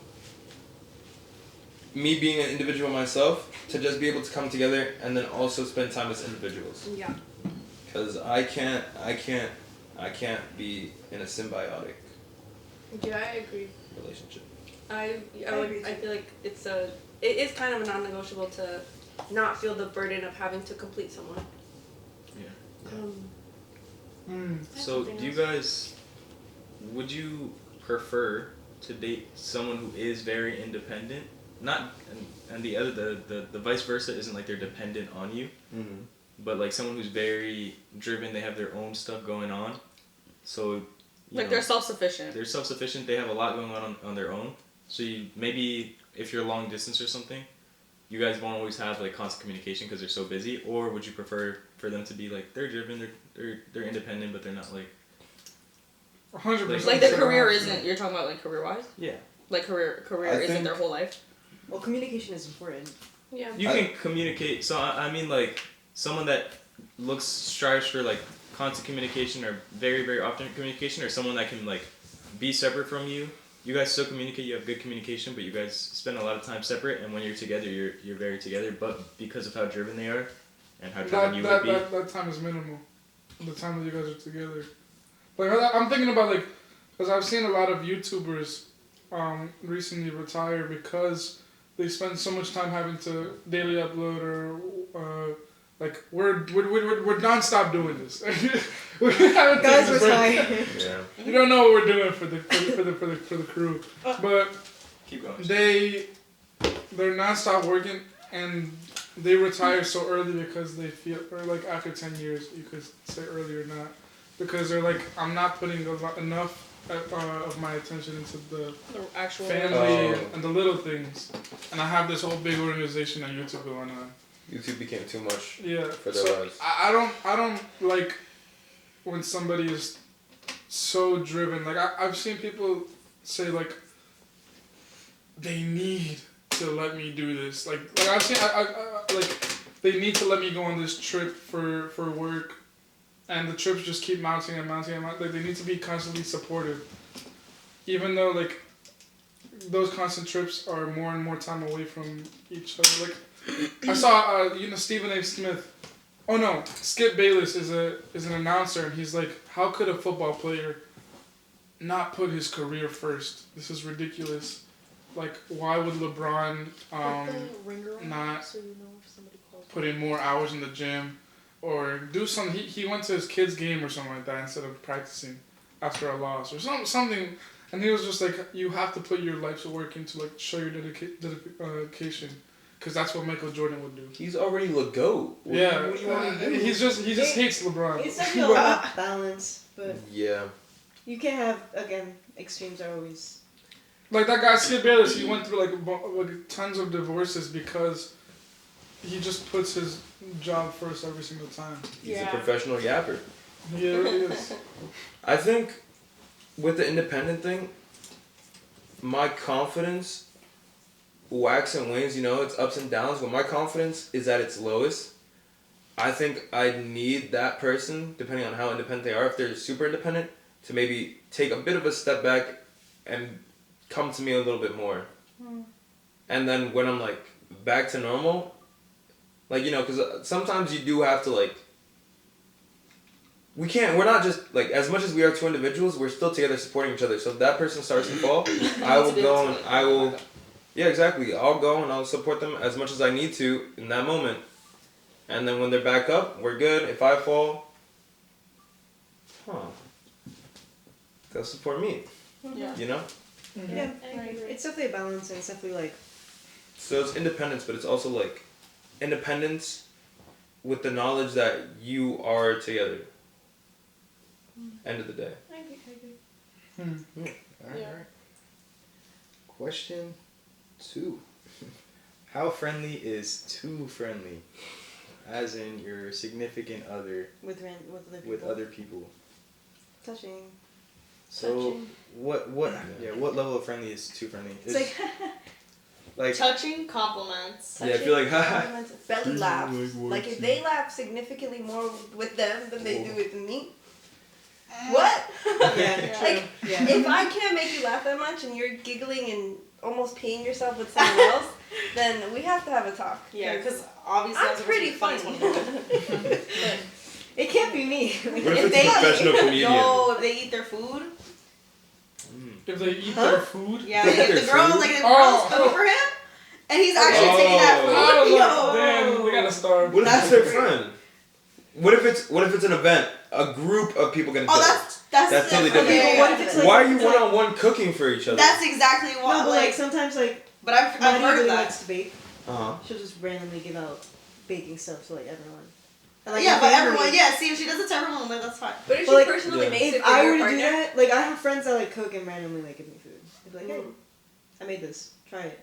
Speaker 5: me being an individual myself, to just be able to come together and then also spend time as individuals.
Speaker 4: Yeah.
Speaker 5: Because I can't be in a symbiotic
Speaker 4: Yeah, I agree.
Speaker 5: relationship.
Speaker 4: I
Speaker 3: agree too.
Speaker 4: feel like it is kind of a non-negotiable to not feel the burden of having to complete someone.
Speaker 1: Yeah. So do you guys, would you prefer to date someone who is very independent? Not, and the other, the vice versa isn't like they're dependent on you, but like someone who's very driven, they have their own stuff going on. So,
Speaker 6: like they're self-sufficient.
Speaker 1: They're self-sufficient, they have a lot going on their own. So maybe if you're long distance or something, you guys won't always have like constant communication because they're so busy. Or would you prefer for them to be like they're driven, they're independent, but they're not like
Speaker 2: 100%.
Speaker 6: Like their career isn't. You're talking about like career-wise.
Speaker 1: Yeah.
Speaker 6: Like career isn't their whole life.
Speaker 3: Well, communication is important.
Speaker 4: Yeah.
Speaker 1: You can communicate. So I mean like someone that strives for like constant communication or very very often communication, or someone that can like be separate from you. You guys still communicate, you have good communication, but you guys spend a lot of time separate, and when you're together, you're very together, but because of how driven they are, and how driven you would be.
Speaker 2: That time is minimal. The time that you guys are together. Like, I'm thinking about, like, because I've seen a lot of YouTubers recently retire because they spend so much time having to daily upload or, like, we're non-stop doing this.
Speaker 3: Guys retire.
Speaker 5: Yeah.
Speaker 2: You don't know what we're doing for the crew, but
Speaker 1: Keep going.
Speaker 2: they're non-stop working, and they retire so early because they feel, or like after 10 years, you could say early or not, because they're like, I'm not putting enough of my attention into the
Speaker 6: actual
Speaker 2: family and the little things, and I have this whole big organization on YouTube going on.
Speaker 5: YouTube became too much
Speaker 2: Yeah,
Speaker 5: for their
Speaker 2: so
Speaker 5: lives.
Speaker 2: I don't like when somebody is so driven. Like I've seen people say like they need to let me do this. Like I've seen I like they need to let me go on this trip for work, and the trips just keep mounting and mounting and mounting. Like they need to be constantly supported, even though like those constant trips are more and more time away from each other. Like I saw Stephen A. Smith. Oh no, Skip Bayless is an announcer, and he's like, how could a football player not put his career first? This is ridiculous. Like, why would LeBron not put in more hours in the gym or do something? He went to his kid's game or something like that instead of practicing after a loss or something. And he was just like, you have to put your life's work into like show your dedication. Because that's what Michael Jordan would do.
Speaker 5: He's already the GOAT. What do you want to do?
Speaker 2: He just hates LeBron.
Speaker 3: It's definitely all about balance, but
Speaker 5: Yeah.
Speaker 3: you can't have, again, extremes are always...
Speaker 2: Like that guy Skip Bayless, he went through like tons of divorces because he just puts his job first every single time.
Speaker 5: He's a professional yapper.
Speaker 2: He really is.
Speaker 5: I think with the independent thing, my confidence wax and wanes, it's ups and downs. When my confidence is at its lowest, I think I need that person, depending on how independent they are, if they're super independent, to maybe take a bit of a step back and come to me a little bit more. And then when I'm like back to normal, like, because sometimes you do have to like, we're not just like, as much as we are two individuals, we're still together supporting each other. So if that person starts to fall, I will go and I will... Yeah, exactly. I'll go and I'll support them as much as I need to in that moment. And then when they're back up, we're good. If I fall, they'll support me.
Speaker 6: Yeah.
Speaker 5: You know?
Speaker 3: Mm-hmm. Yeah, it's definitely a balance, and it's definitely like...
Speaker 5: So it's independence, but it's also like independence with the knowledge that you are together. End of the day.
Speaker 4: I agree.
Speaker 7: Alright. Question 2. How friendly is too friendly? As in your significant other
Speaker 3: With
Speaker 7: other people.
Speaker 3: Touching.
Speaker 7: So what level of friendly is too friendly?
Speaker 3: It's
Speaker 7: like
Speaker 6: touching, compliments.
Speaker 5: Yeah, I feel like
Speaker 4: belly laugh. Like if they laugh significantly more with them than they do with me. What?
Speaker 3: Yeah,
Speaker 4: like
Speaker 3: yeah.
Speaker 4: if I can't make you laugh that much and you're giggling and almost peeing yourself with someone else, then we have to have a talk.
Speaker 6: Yeah, because obviously
Speaker 4: I'm pretty funny.
Speaker 3: It can't be me.
Speaker 5: What if it's a professional comedian?
Speaker 4: If they eat their food,
Speaker 2: if they eat their food.
Speaker 8: Yeah,
Speaker 5: They eat
Speaker 8: like if
Speaker 5: their
Speaker 8: the girl,
Speaker 5: food?
Speaker 8: like if the
Speaker 2: Oh.
Speaker 8: girl's cooking for him, and he's actually taking that food.
Speaker 2: I was
Speaker 8: Yo.
Speaker 2: like, damn, we gotta starve.
Speaker 5: What if it's their friend? What if it's an event? A group of people getting
Speaker 8: Oh,
Speaker 5: together?
Speaker 8: that's
Speaker 5: totally
Speaker 8: different.
Speaker 5: different.
Speaker 3: Okay, but what if it's like-
Speaker 5: Why are you one-on-one cooking for each other?
Speaker 8: That's exactly what.
Speaker 3: No, but
Speaker 8: like,
Speaker 3: like sometimes like
Speaker 8: but I've
Speaker 3: Maddie
Speaker 8: heard of
Speaker 3: really
Speaker 8: that.
Speaker 3: likes to bake.
Speaker 5: Uh-huh.
Speaker 3: She'll just randomly give out baking stuff to like everyone. And,
Speaker 8: Yeah,
Speaker 3: my
Speaker 8: but
Speaker 3: family-
Speaker 8: everyone. Yeah, see if she does it to everyone, like that's fine.
Speaker 4: But if
Speaker 3: But,
Speaker 4: she
Speaker 3: like,
Speaker 4: personally
Speaker 5: yeah.
Speaker 4: makes it
Speaker 3: If
Speaker 4: for
Speaker 3: I
Speaker 4: your
Speaker 3: were to
Speaker 4: partner,
Speaker 3: do that, like I have friends that like cook and randomly like give me food. I'd be like, hey, I made this. Try it.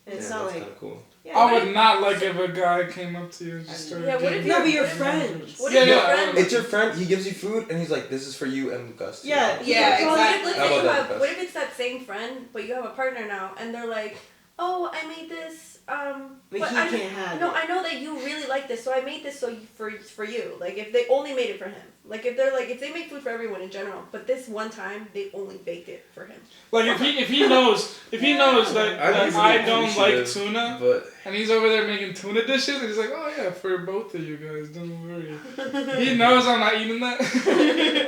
Speaker 3: And it's
Speaker 5: Yeah,
Speaker 3: not
Speaker 5: that's
Speaker 3: like
Speaker 5: kind of cool.
Speaker 3: yeah,
Speaker 2: I would not like if a guy came up to you and just started
Speaker 4: Yeah, what if
Speaker 2: giving
Speaker 3: no,
Speaker 2: you
Speaker 3: but your
Speaker 4: what if-
Speaker 3: friends.
Speaker 4: What
Speaker 2: Yeah,
Speaker 4: if your
Speaker 2: yeah.
Speaker 4: friend?
Speaker 5: It's your friend. He gives you food, and he's like, "This is for you and Gus." too."
Speaker 3: Yeah,
Speaker 8: Yeah,
Speaker 4: Well,
Speaker 8: exactly.
Speaker 4: let's
Speaker 5: How
Speaker 4: say
Speaker 5: about
Speaker 4: you
Speaker 5: that,
Speaker 4: have,
Speaker 5: Gus?
Speaker 4: what if it's that same friend, but you have a partner now, and they're like, "Oh, I made this."
Speaker 3: But he
Speaker 4: I
Speaker 3: can't have
Speaker 4: No,
Speaker 3: it.
Speaker 4: I know that you really like this, so I made this for you. Like if they only made it for him. Like if they're like if they make food for everyone in general, but this one time they only baked it for him.
Speaker 2: Like if he knows that,
Speaker 5: I
Speaker 2: that
Speaker 5: think
Speaker 2: I
Speaker 5: it's
Speaker 2: don't like
Speaker 5: appreciative,
Speaker 2: tuna,
Speaker 5: But
Speaker 2: and he's over there making tuna dishes, and he's like, oh yeah, for both of you guys, don't worry. He knows I'm not eating that.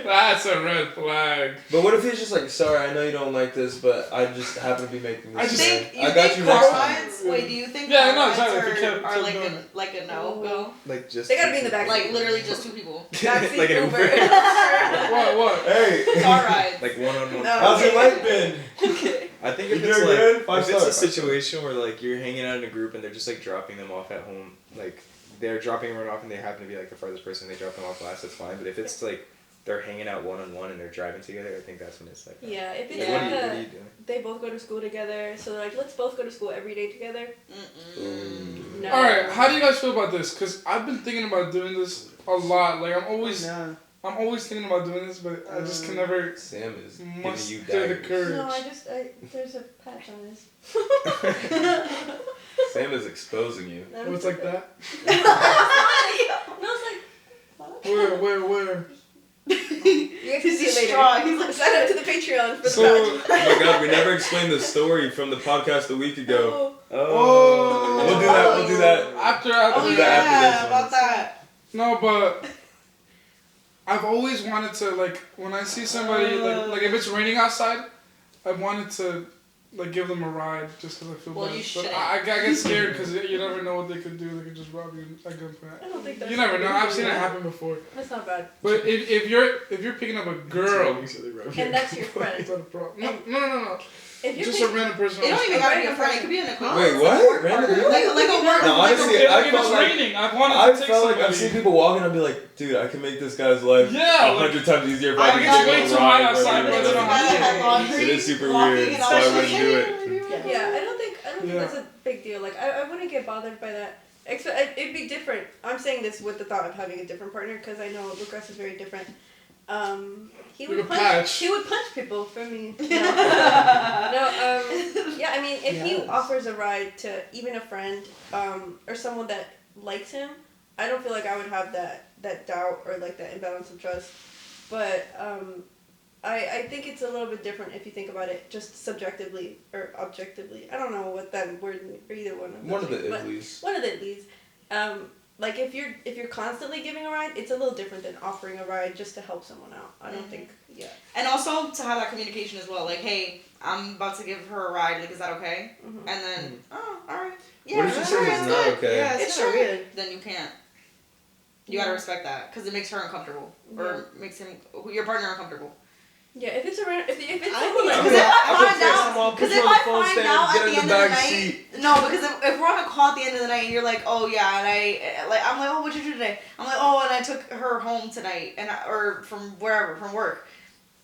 Speaker 2: That's a red flag.
Speaker 5: what if he's just like, "Sorry, I know you don't like this, but I just happen to be making this."
Speaker 2: I just
Speaker 5: today.
Speaker 8: Think, you
Speaker 5: I got
Speaker 8: think
Speaker 5: you
Speaker 8: car
Speaker 5: next time."
Speaker 8: rides? Wait, do you think
Speaker 2: Yeah,
Speaker 8: car
Speaker 2: no,
Speaker 8: rides
Speaker 2: exactly. If you kept-
Speaker 8: are
Speaker 2: kept
Speaker 8: like
Speaker 2: going.
Speaker 8: like a no go?
Speaker 5: Like just.
Speaker 4: They gotta be in the back.
Speaker 8: Like literally just two people.
Speaker 4: Backseat
Speaker 5: Like an
Speaker 4: Uber.
Speaker 5: Uber.
Speaker 2: What?
Speaker 5: Hey.
Speaker 8: Car rides.
Speaker 1: Like one-on-one.
Speaker 4: No.
Speaker 5: How's your life been?
Speaker 1: I think
Speaker 5: You
Speaker 1: if it's
Speaker 5: doing
Speaker 1: like
Speaker 5: good? 5
Speaker 1: if it's a
Speaker 5: stars.
Speaker 1: situation where like you're hanging out in a group and they're just like dropping them off at home, like they're dropping everyone off and they happen to be like the farthest person, they drop them off last, that's fine. But if it's like they're hanging out one-on-one and they're driving together, I think that's when it's like.
Speaker 4: Yeah, if it's
Speaker 1: Like,
Speaker 4: like
Speaker 1: what are you doing?
Speaker 4: they both go to school together, so they're like, let's both go to school every day together.
Speaker 8: Mm-mm.
Speaker 4: No.
Speaker 2: All right, how do you guys feel about this? Cause I've been thinking about doing this a lot. Like I'm always thinking about doing this, but I just can never
Speaker 5: Sam is giving
Speaker 2: muster
Speaker 5: you
Speaker 2: the
Speaker 5: daggers.
Speaker 2: courage.
Speaker 4: No, there's a patch on this.
Speaker 5: Sam is exposing you.
Speaker 2: Oh, it's like that.
Speaker 4: No, it's like.
Speaker 2: Where?
Speaker 4: You guys can see it later.
Speaker 8: strong. He's like,
Speaker 4: Sign up to the Patreon for the
Speaker 2: So,
Speaker 5: Oh my god, we never explained the story from the podcast a week ago.
Speaker 2: Oh.
Speaker 5: We'll do that.
Speaker 2: after
Speaker 8: Oh
Speaker 5: do
Speaker 8: yeah,
Speaker 5: that after this
Speaker 8: about that.
Speaker 2: No, but I've always wanted to like when I see somebody like if it's raining outside, I wanted to like give them a ride just because I feel
Speaker 8: Well,
Speaker 2: bad.
Speaker 8: you
Speaker 2: But
Speaker 8: shouldn't.
Speaker 2: I get scared because you never know what they could do. They could just rob you at gunpoint.
Speaker 4: I don't think that's.
Speaker 2: You never know. I've seen it happen before.
Speaker 4: That's not bad.
Speaker 2: But if you're picking up a girl,
Speaker 4: And that's your friend.
Speaker 2: it's not a problem. No.
Speaker 4: If you're
Speaker 2: Just a random person.
Speaker 8: It don't even gotta be a friend. It could be an acquaintance.
Speaker 5: Wait, what? Random people?
Speaker 8: Like a work.
Speaker 5: No, honestly,
Speaker 2: If
Speaker 5: I
Speaker 2: it's
Speaker 5: felt like
Speaker 2: raining, I wanted
Speaker 5: I
Speaker 2: to take
Speaker 5: felt like
Speaker 2: somebody.
Speaker 5: I've seen people walking. I'd be like, dude, I can make this guy's life
Speaker 2: Yeah, like,
Speaker 5: 100 times easier if
Speaker 2: I
Speaker 5: I
Speaker 2: get
Speaker 5: can
Speaker 2: way
Speaker 5: give
Speaker 2: too
Speaker 5: him a
Speaker 2: hot
Speaker 5: ride.
Speaker 2: outside,
Speaker 5: wherever
Speaker 2: but
Speaker 5: he
Speaker 2: then
Speaker 5: wants.
Speaker 2: I'm
Speaker 8: Had laundry,
Speaker 5: It is super
Speaker 8: walking,
Speaker 5: weird,
Speaker 8: and
Speaker 5: so
Speaker 8: all
Speaker 5: I
Speaker 8: that
Speaker 5: wouldn't
Speaker 8: shit.
Speaker 5: do it.
Speaker 4: Yeah, I don't think
Speaker 2: Yeah.
Speaker 4: that's a big deal. Like I wouldn't get bothered by that. It'd be different. I'm saying this with the thought of having a different partner because I know Lucas is very different. He
Speaker 2: With
Speaker 4: would
Speaker 2: a
Speaker 4: punch.
Speaker 2: patch.
Speaker 4: He would punch people for me. No, yeah. I mean, if he
Speaker 3: Yes.
Speaker 4: offers a ride to even a friend, or someone that likes him, I don't feel like I would have that doubt or like that imbalance of trust. But I think it's a little bit different if you think about it just subjectively or objectively. I don't know what that word means for either one of those.
Speaker 5: One of the
Speaker 4: things, but
Speaker 5: Iblis.
Speaker 4: one of the leads. Like if you're constantly giving a ride, it's a little different than offering a ride just to help someone out. I don't think. Yeah.
Speaker 8: And also to have that communication as well. Like, hey, I'm about to give her a ride. Like, is that okay?
Speaker 4: Mhm.
Speaker 8: And then, oh, all right. Yeah,
Speaker 5: What if she
Speaker 8: that's
Speaker 5: says
Speaker 8: all right,
Speaker 5: it's
Speaker 8: that's
Speaker 5: not
Speaker 8: good.
Speaker 5: okay?
Speaker 8: Yeah,
Speaker 4: It's
Speaker 8: it's
Speaker 4: so
Speaker 8: sure.
Speaker 4: weird.
Speaker 8: Then you can't. You gotta respect that because it makes her uncomfortable or makes him your partner uncomfortable.
Speaker 4: Yeah, if it's around, if it's
Speaker 3: I
Speaker 4: someone
Speaker 3: think-
Speaker 4: like
Speaker 8: Because if I
Speaker 5: I'll put
Speaker 8: find
Speaker 5: FaceTime
Speaker 8: out,
Speaker 5: on, put
Speaker 8: because
Speaker 5: you
Speaker 8: if
Speaker 5: on the
Speaker 8: I
Speaker 5: phone
Speaker 8: find
Speaker 5: stand,
Speaker 8: out
Speaker 5: get
Speaker 8: at
Speaker 5: in
Speaker 8: the
Speaker 5: the
Speaker 8: end of the
Speaker 5: back
Speaker 8: night,
Speaker 5: seat.
Speaker 8: no, because if we're on a call at the end of the night and you're like, oh yeah, and I'm like, oh, what'd you do today? I'm like, oh, and I took her home tonight, or from wherever, from work.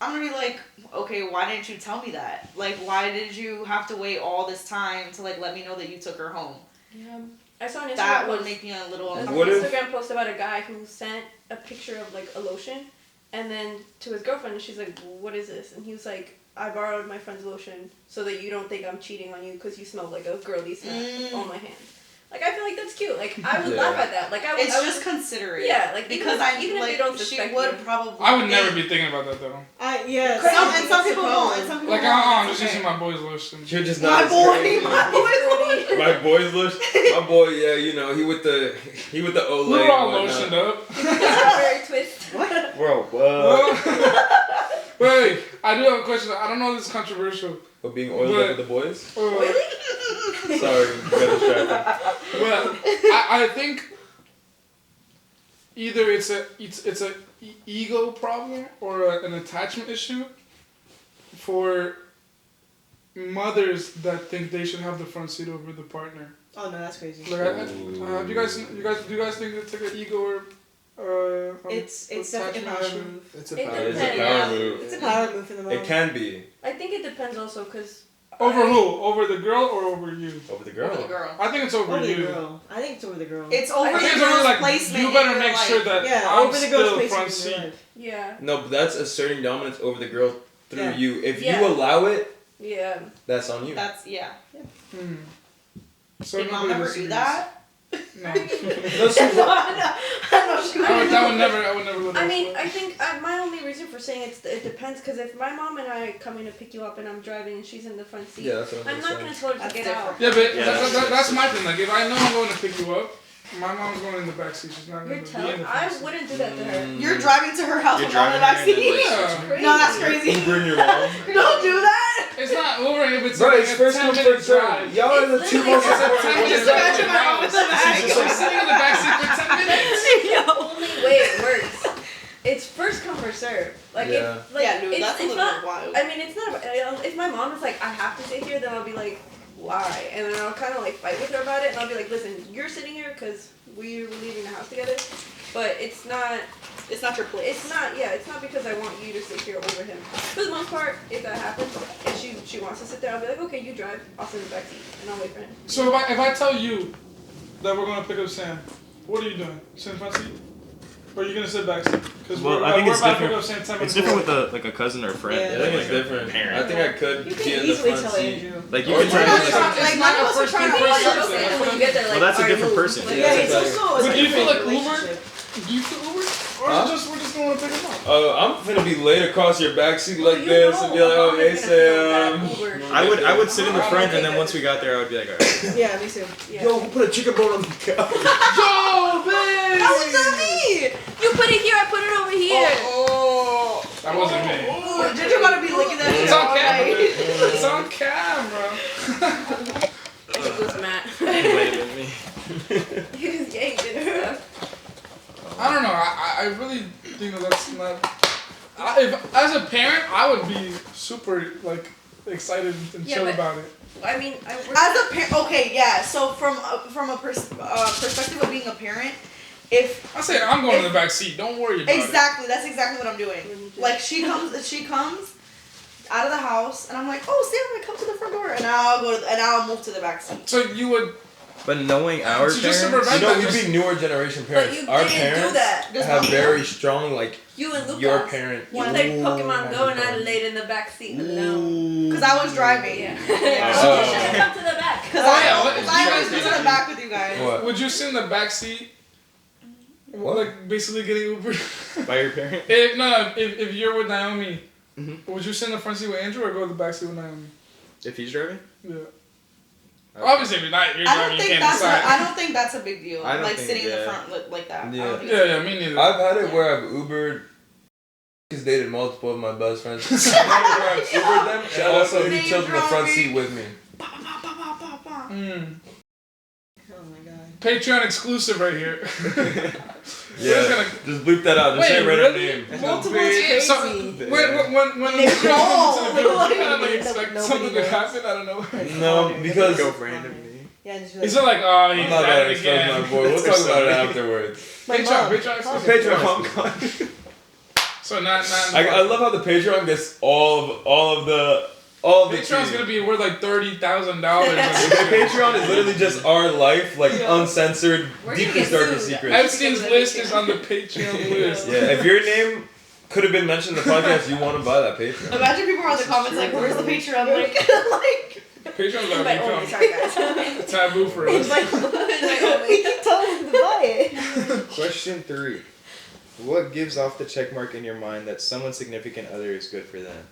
Speaker 8: I'm gonna be like, okay, why didn't you tell me that? Like, why did you have to wait all this time to like let me know that you took her home?
Speaker 4: Yeah. I saw an Instagram
Speaker 8: That would
Speaker 4: post.
Speaker 8: make me a little
Speaker 4: There's an
Speaker 8: uncomfortable.
Speaker 5: What if-
Speaker 4: Instagram post about a guy who sent a picture of like a lotion, and then to his girlfriend, and she's like, "What is this?" And he was like, "I borrowed my friend's lotion so that you don't think I'm cheating on you because you smell like a girly scent on my hand." Like I feel like that's cute. Like I would
Speaker 5: Yeah.
Speaker 4: laugh at that. Like I would.
Speaker 8: It's
Speaker 4: I would,
Speaker 8: just considerate.
Speaker 4: yeah. Like
Speaker 8: Because
Speaker 4: even if they don't
Speaker 8: she
Speaker 4: suspect
Speaker 8: would
Speaker 4: you.
Speaker 8: probably.
Speaker 2: I would never
Speaker 8: think-
Speaker 2: be thinking about that though.
Speaker 3: Yeah.
Speaker 8: And some people won't. And some people
Speaker 2: Like
Speaker 8: won't.
Speaker 2: I'm
Speaker 8: It's
Speaker 2: just
Speaker 8: okay.
Speaker 2: using my boy's lotion.
Speaker 5: You're just
Speaker 8: My
Speaker 5: not as
Speaker 8: boy,
Speaker 5: crazy.
Speaker 8: my boy.
Speaker 5: My boy's lotion. My boy, yeah, you know, he with the Olay.
Speaker 2: We were all
Speaker 5: and whatnot.
Speaker 2: lotioned up.
Speaker 4: Very twist.
Speaker 5: Bro, what?
Speaker 2: Wait, I do have a question. I don't know if this is controversial.
Speaker 5: But being oiled up with the boys?
Speaker 2: Really?
Speaker 5: Sorry, you got distracted.
Speaker 2: Well, I think either it's a ego problem or an attachment issue for mothers that think they should have the front seat over the partner.
Speaker 3: Oh no, that's crazy.
Speaker 2: Like, do you guys think it's like an ego or
Speaker 3: It's definitely a power move.
Speaker 9: It's a
Speaker 4: It
Speaker 9: power
Speaker 4: depends.
Speaker 5: It's a power move.
Speaker 3: It's a power move for the mom.
Speaker 5: It can be.
Speaker 4: I think it depends also because.
Speaker 2: Over who? Over the girl or over you?
Speaker 5: Over the girl.
Speaker 8: Over the girl.
Speaker 2: I think it's over,
Speaker 3: Over the
Speaker 2: you.
Speaker 3: girl. I think it's over the girl.
Speaker 8: It's
Speaker 2: I
Speaker 8: over
Speaker 2: think
Speaker 8: the
Speaker 2: it's over
Speaker 8: girl's
Speaker 2: like
Speaker 8: placement.
Speaker 2: you
Speaker 8: in
Speaker 2: better
Speaker 8: your
Speaker 2: make
Speaker 8: life.
Speaker 2: sure that
Speaker 3: yeah,
Speaker 2: I'm
Speaker 3: over the girl's
Speaker 2: still
Speaker 3: placement
Speaker 2: front
Speaker 3: in
Speaker 2: seat.
Speaker 3: your life.
Speaker 4: Yeah.
Speaker 5: No, but that's asserting dominance over the girl through
Speaker 3: Yeah.
Speaker 5: you. If
Speaker 4: Yeah.
Speaker 5: you allow it,
Speaker 4: Yeah.
Speaker 5: that's on you.
Speaker 8: That's yeah.
Speaker 2: So
Speaker 8: Did mom
Speaker 2: nobody
Speaker 8: ever do
Speaker 2: disagrees.
Speaker 8: that?
Speaker 2: No.
Speaker 8: no, she
Speaker 2: I would never let
Speaker 4: I
Speaker 2: her
Speaker 4: mean,
Speaker 2: slip.
Speaker 4: I think my only reason for saying it depends because if my mom and I come in to pick you up and I'm driving and she's in the front seat,
Speaker 5: Yeah, that's what
Speaker 4: I'm not
Speaker 5: saying.
Speaker 4: gonna tell her to
Speaker 8: That's
Speaker 4: get
Speaker 8: different.
Speaker 4: out.
Speaker 2: Yeah, but
Speaker 1: Yeah,
Speaker 2: that's my thing. Like, if I know I'm going to pick you up, my mom's going in the backseat. She's not
Speaker 4: You're
Speaker 2: going to be in
Speaker 4: telling?
Speaker 2: the
Speaker 4: I
Speaker 2: front seat.
Speaker 4: wouldn't do that to her.
Speaker 8: You're driving to her house
Speaker 1: You're
Speaker 8: with mom in the
Speaker 1: driving her
Speaker 8: backseat.
Speaker 1: and,
Speaker 2: Yeah.
Speaker 4: Crazy.
Speaker 8: No, that's crazy.
Speaker 5: Uber in your mom.
Speaker 8: Don't do that.
Speaker 2: It's not over if it's
Speaker 5: Bro,
Speaker 2: like
Speaker 5: it's
Speaker 2: a
Speaker 5: first
Speaker 2: 10
Speaker 5: come,
Speaker 2: minute
Speaker 5: first serve.
Speaker 2: drive.
Speaker 5: Y'all are the
Speaker 4: It's
Speaker 5: two
Speaker 4: literally
Speaker 5: most
Speaker 2: It's a
Speaker 5: important
Speaker 2: 10 minute
Speaker 8: Just
Speaker 2: drive.
Speaker 8: imagine my mom in the back.
Speaker 2: She's sitting in the backseat for 10 minutes.
Speaker 4: The only way it works, it's first come first serve. Like
Speaker 5: Yeah.
Speaker 4: if like
Speaker 8: Yeah, dude,
Speaker 4: it's,
Speaker 8: that's a
Speaker 4: it's
Speaker 8: little
Speaker 4: not.
Speaker 8: bit wild.
Speaker 4: I mean, it's not. If my mom is like, I have to sit here, then I'll be like, why? And then I'll kind of like fight with her about it, and I'll be like, listen, you're sitting here because we're leaving the house together, but it's not.
Speaker 8: It's not your place.
Speaker 4: It's not. Yeah, it's not because I want you to sit here over him. For the most part, if that happens, and she wants to sit there, I'll be like, okay, you drive. I'll sit in the back seat, and I'll wait for him.
Speaker 2: So if I tell you that we're going to pick up Sam, what are you doing? Sit in front seat? Or are you going to sit back seat? Because
Speaker 1: Well,
Speaker 2: we're,
Speaker 1: I think
Speaker 2: we're
Speaker 1: it's
Speaker 2: about to
Speaker 1: different.
Speaker 2: pick up Sam 10
Speaker 1: It's
Speaker 2: minutes
Speaker 1: different
Speaker 2: away.
Speaker 1: with like a cousin or a friend.
Speaker 3: Yeah.
Speaker 5: I think it's
Speaker 1: Like a
Speaker 5: different.
Speaker 1: parent.
Speaker 5: I think I could
Speaker 3: You
Speaker 5: be
Speaker 3: can
Speaker 5: in the
Speaker 3: easily
Speaker 5: front
Speaker 3: tell
Speaker 5: seat.
Speaker 3: Andrew.
Speaker 1: Like you
Speaker 5: Or
Speaker 1: can
Speaker 5: try
Speaker 1: try
Speaker 5: to-
Speaker 1: to.
Speaker 2: It's
Speaker 8: Like,
Speaker 2: not
Speaker 8: none of
Speaker 2: a
Speaker 8: us are
Speaker 2: first
Speaker 8: trying
Speaker 2: come,
Speaker 8: to
Speaker 2: first
Speaker 8: rush
Speaker 2: serve.
Speaker 8: it.
Speaker 2: That's
Speaker 4: And
Speaker 2: what
Speaker 4: when
Speaker 2: I'm-
Speaker 4: you get there, like,
Speaker 1: Well, that's a
Speaker 4: alright,
Speaker 1: different
Speaker 4: move.
Speaker 1: person.
Speaker 4: Like,
Speaker 3: Yeah, it's
Speaker 5: exactly.
Speaker 3: also
Speaker 2: But do you feel like
Speaker 3: a
Speaker 2: Uber?
Speaker 3: relationship.
Speaker 2: Do you feel Uber? Or
Speaker 5: Huh?
Speaker 2: we're just going to pick him up?
Speaker 5: I'm finna be laid across your backseat like
Speaker 4: you
Speaker 5: this
Speaker 4: know
Speaker 5: and be like, oh,
Speaker 4: mom
Speaker 5: hey,
Speaker 4: is gonna sit
Speaker 5: Sam.
Speaker 4: on that Uber.
Speaker 1: I would sit in the
Speaker 2: I
Speaker 1: front,
Speaker 2: don't
Speaker 1: and then
Speaker 2: think
Speaker 1: once we got there, I would be like, alright.
Speaker 3: Yeah, me too.
Speaker 4: Yeah.
Speaker 5: Yo, who put a chicken bone on the couch?
Speaker 2: Yo, babe!
Speaker 8: That was not me.
Speaker 4: You put it here, I put it over here.
Speaker 8: Oh.
Speaker 2: That wasn't me.
Speaker 8: Oh, Ginger about to be licking that shit
Speaker 2: It's on
Speaker 8: all
Speaker 2: camera.
Speaker 8: night.
Speaker 2: It's on camera.
Speaker 4: It was Matt.
Speaker 1: Blaming me.
Speaker 4: He was yanked it.
Speaker 2: I don't know. I really think that's not. If as a parent, I would be super like excited and
Speaker 4: Yeah,
Speaker 2: chill
Speaker 4: but-
Speaker 2: about it.
Speaker 4: I mean, I work.
Speaker 8: As a parent, okay, yeah. So from a perspective of being a parent, if
Speaker 2: I say I'm going in the back seat. Don't worry about
Speaker 8: exactly, that's exactly what I'm doing. Like she comes out of the house, and I'm like, oh, Sam, come to the front door, and I'll move to the back seat.
Speaker 2: it. So you would.
Speaker 1: But knowing our
Speaker 2: So just to
Speaker 1: parents,
Speaker 2: prevent
Speaker 5: You know,
Speaker 2: that,
Speaker 5: we'd be newer generation
Speaker 4: But
Speaker 5: parents.
Speaker 4: you
Speaker 5: Our
Speaker 4: didn't do
Speaker 5: parents
Speaker 4: that.
Speaker 8: Just
Speaker 5: have
Speaker 8: not
Speaker 5: very strong, like,
Speaker 4: You and Lucas.
Speaker 5: your parent.
Speaker 4: You played Pokemon Go and I laid in the back seat alone.
Speaker 8: Because I was driving.
Speaker 4: Yeah.
Speaker 1: Oh.
Speaker 4: You should have come to the back.
Speaker 8: Because
Speaker 2: Oh, yeah,
Speaker 8: I
Speaker 2: what-
Speaker 8: was
Speaker 2: you guys
Speaker 8: to
Speaker 2: do
Speaker 8: the
Speaker 2: that?
Speaker 8: back with you guys.
Speaker 5: What?
Speaker 2: Would you sit in the back seat?
Speaker 5: What?
Speaker 2: Like basically getting Uber.
Speaker 1: by your parent.
Speaker 2: If you're with Naomi,
Speaker 1: Mhm.
Speaker 2: would you sit in the front seat with Andrew or go to the back seat with Naomi?
Speaker 1: If he's driving.
Speaker 2: Yeah. Obviously, if you're not, you're
Speaker 8: I
Speaker 2: driving,
Speaker 8: don't
Speaker 2: you
Speaker 8: think
Speaker 2: can't decide.
Speaker 8: I don't think that's a big deal.
Speaker 1: I don't
Speaker 8: Like
Speaker 1: think-
Speaker 8: sitting in the
Speaker 1: yeah.
Speaker 8: front like that. I
Speaker 5: Yeah.
Speaker 8: don't think
Speaker 2: Yeah,
Speaker 8: it's
Speaker 2: yeah, me neither.
Speaker 5: I've had it where I've Ubered. He's dated multiple of my best friends. I've Ubered them, and also he chilled in the front seat with me.
Speaker 2: Mm.
Speaker 3: Oh my god.
Speaker 2: Patreon exclusive right here.
Speaker 5: Yeah,
Speaker 2: We're just gonna-
Speaker 5: just bleep that out. Just
Speaker 2: Wait,
Speaker 5: say a random
Speaker 2: really?
Speaker 5: name.
Speaker 3: Multiple
Speaker 2: Wait,
Speaker 3: is
Speaker 2: so-
Speaker 3: crazy.
Speaker 2: When
Speaker 8: Nick
Speaker 2: you
Speaker 8: Cole.
Speaker 2: into the video,
Speaker 8: Like,
Speaker 2: you kind of like
Speaker 3: nobody
Speaker 2: expect
Speaker 3: knows.
Speaker 2: something to happen. I don't know.
Speaker 5: No, because
Speaker 1: Go randomly.
Speaker 3: Yeah, and just be
Speaker 2: He's not like, oh, he's
Speaker 5: I'm not
Speaker 2: at
Speaker 5: gonna
Speaker 2: it
Speaker 5: expose
Speaker 2: again.
Speaker 5: my boy. We'll talk about it afterwards.
Speaker 3: my
Speaker 2: Patreon,
Speaker 3: mom.
Speaker 2: Patreon
Speaker 3: Call
Speaker 2: exclusive.
Speaker 3: me.
Speaker 5: Patreon.
Speaker 2: So not.
Speaker 5: I love how the Patreon gets all of the
Speaker 2: Patreon's
Speaker 5: tea.
Speaker 2: gonna be worth like $30,000.
Speaker 5: The Patreon is literally just our life, like uncensored,
Speaker 4: We're gonna
Speaker 5: deepest,
Speaker 4: get
Speaker 5: darkest
Speaker 4: sued.
Speaker 5: secrets.
Speaker 2: Epstein's list is on the Patreon list.
Speaker 5: Yeah, if your name could have been mentioned in the podcast, you want to buy that Patreon.
Speaker 8: Imagine people are in the comments like, where's the Patreon link? like,
Speaker 2: Patreon's gotta
Speaker 4: Invite only,
Speaker 2: become
Speaker 4: sorry guys.
Speaker 2: taboo for
Speaker 3: It's
Speaker 2: us.
Speaker 3: like, we keep telling them to buy it.
Speaker 1: Question 3. What gives off the check mark in your mind that someone's significant other is good for them?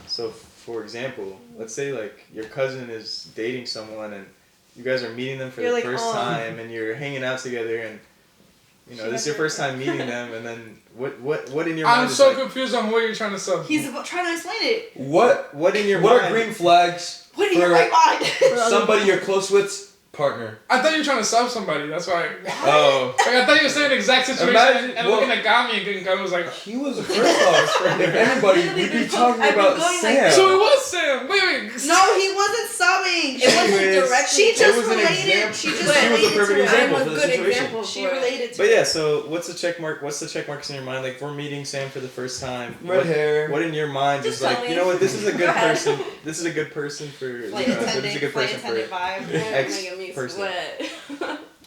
Speaker 1: So, for example, let's say like your cousin is dating someone and you guys are meeting them for
Speaker 3: You're
Speaker 1: the
Speaker 3: like,
Speaker 1: first
Speaker 3: "Oh."
Speaker 1: time and you're hanging out together and you know, this is your first time meeting them, and then what in your
Speaker 2: I'm
Speaker 1: mind is
Speaker 2: so
Speaker 1: like,
Speaker 2: confused on what you're trying to sell.
Speaker 8: He's trying to explain it.
Speaker 1: what in your
Speaker 9: What
Speaker 1: mind?
Speaker 9: are green flags
Speaker 8: What do you right mind?
Speaker 9: somebody you're close with's partner?
Speaker 2: I thought you were trying to sell somebody. That's why.
Speaker 1: Oh,
Speaker 2: Like, I thought you were saying the exact situation
Speaker 9: Imagine-
Speaker 2: and
Speaker 9: well-
Speaker 2: looking at Gami and Gami was like.
Speaker 9: He was first off. If anybody, we'd be talking
Speaker 8: I've been
Speaker 9: about
Speaker 8: going
Speaker 9: Sam.
Speaker 8: like-
Speaker 2: So it was Sam. Wait.
Speaker 8: No, he wasn't subbing.
Speaker 4: It wasn't
Speaker 1: Anyways,
Speaker 4: directly.
Speaker 8: She
Speaker 9: It
Speaker 8: just
Speaker 9: was an
Speaker 8: related.
Speaker 9: example.
Speaker 8: She just
Speaker 4: But
Speaker 9: She was a
Speaker 8: related
Speaker 9: perfect
Speaker 8: to it.
Speaker 9: example
Speaker 4: I'm
Speaker 9: for
Speaker 4: a
Speaker 9: the
Speaker 4: good
Speaker 9: situation.
Speaker 4: example
Speaker 8: She
Speaker 4: for it.
Speaker 8: related to
Speaker 1: but
Speaker 8: it.
Speaker 1: yeah. So what's the check mark? What's the check marks in your mind? Like, if we're meeting Sam for the first time.
Speaker 9: Red hair.
Speaker 1: What in your mind
Speaker 4: Just
Speaker 1: is like,
Speaker 4: tell
Speaker 1: you
Speaker 4: me.
Speaker 1: know what? This is a
Speaker 4: Go
Speaker 1: good
Speaker 4: ahead.
Speaker 1: person. This is a good person for.
Speaker 8: Flight
Speaker 1: you know, this is a
Speaker 8: attendant,
Speaker 1: good
Speaker 8: flight
Speaker 1: person
Speaker 8: attendant
Speaker 1: for.
Speaker 8: vibe.
Speaker 1: Ex
Speaker 4: Making me
Speaker 1: person.
Speaker 4: sweat.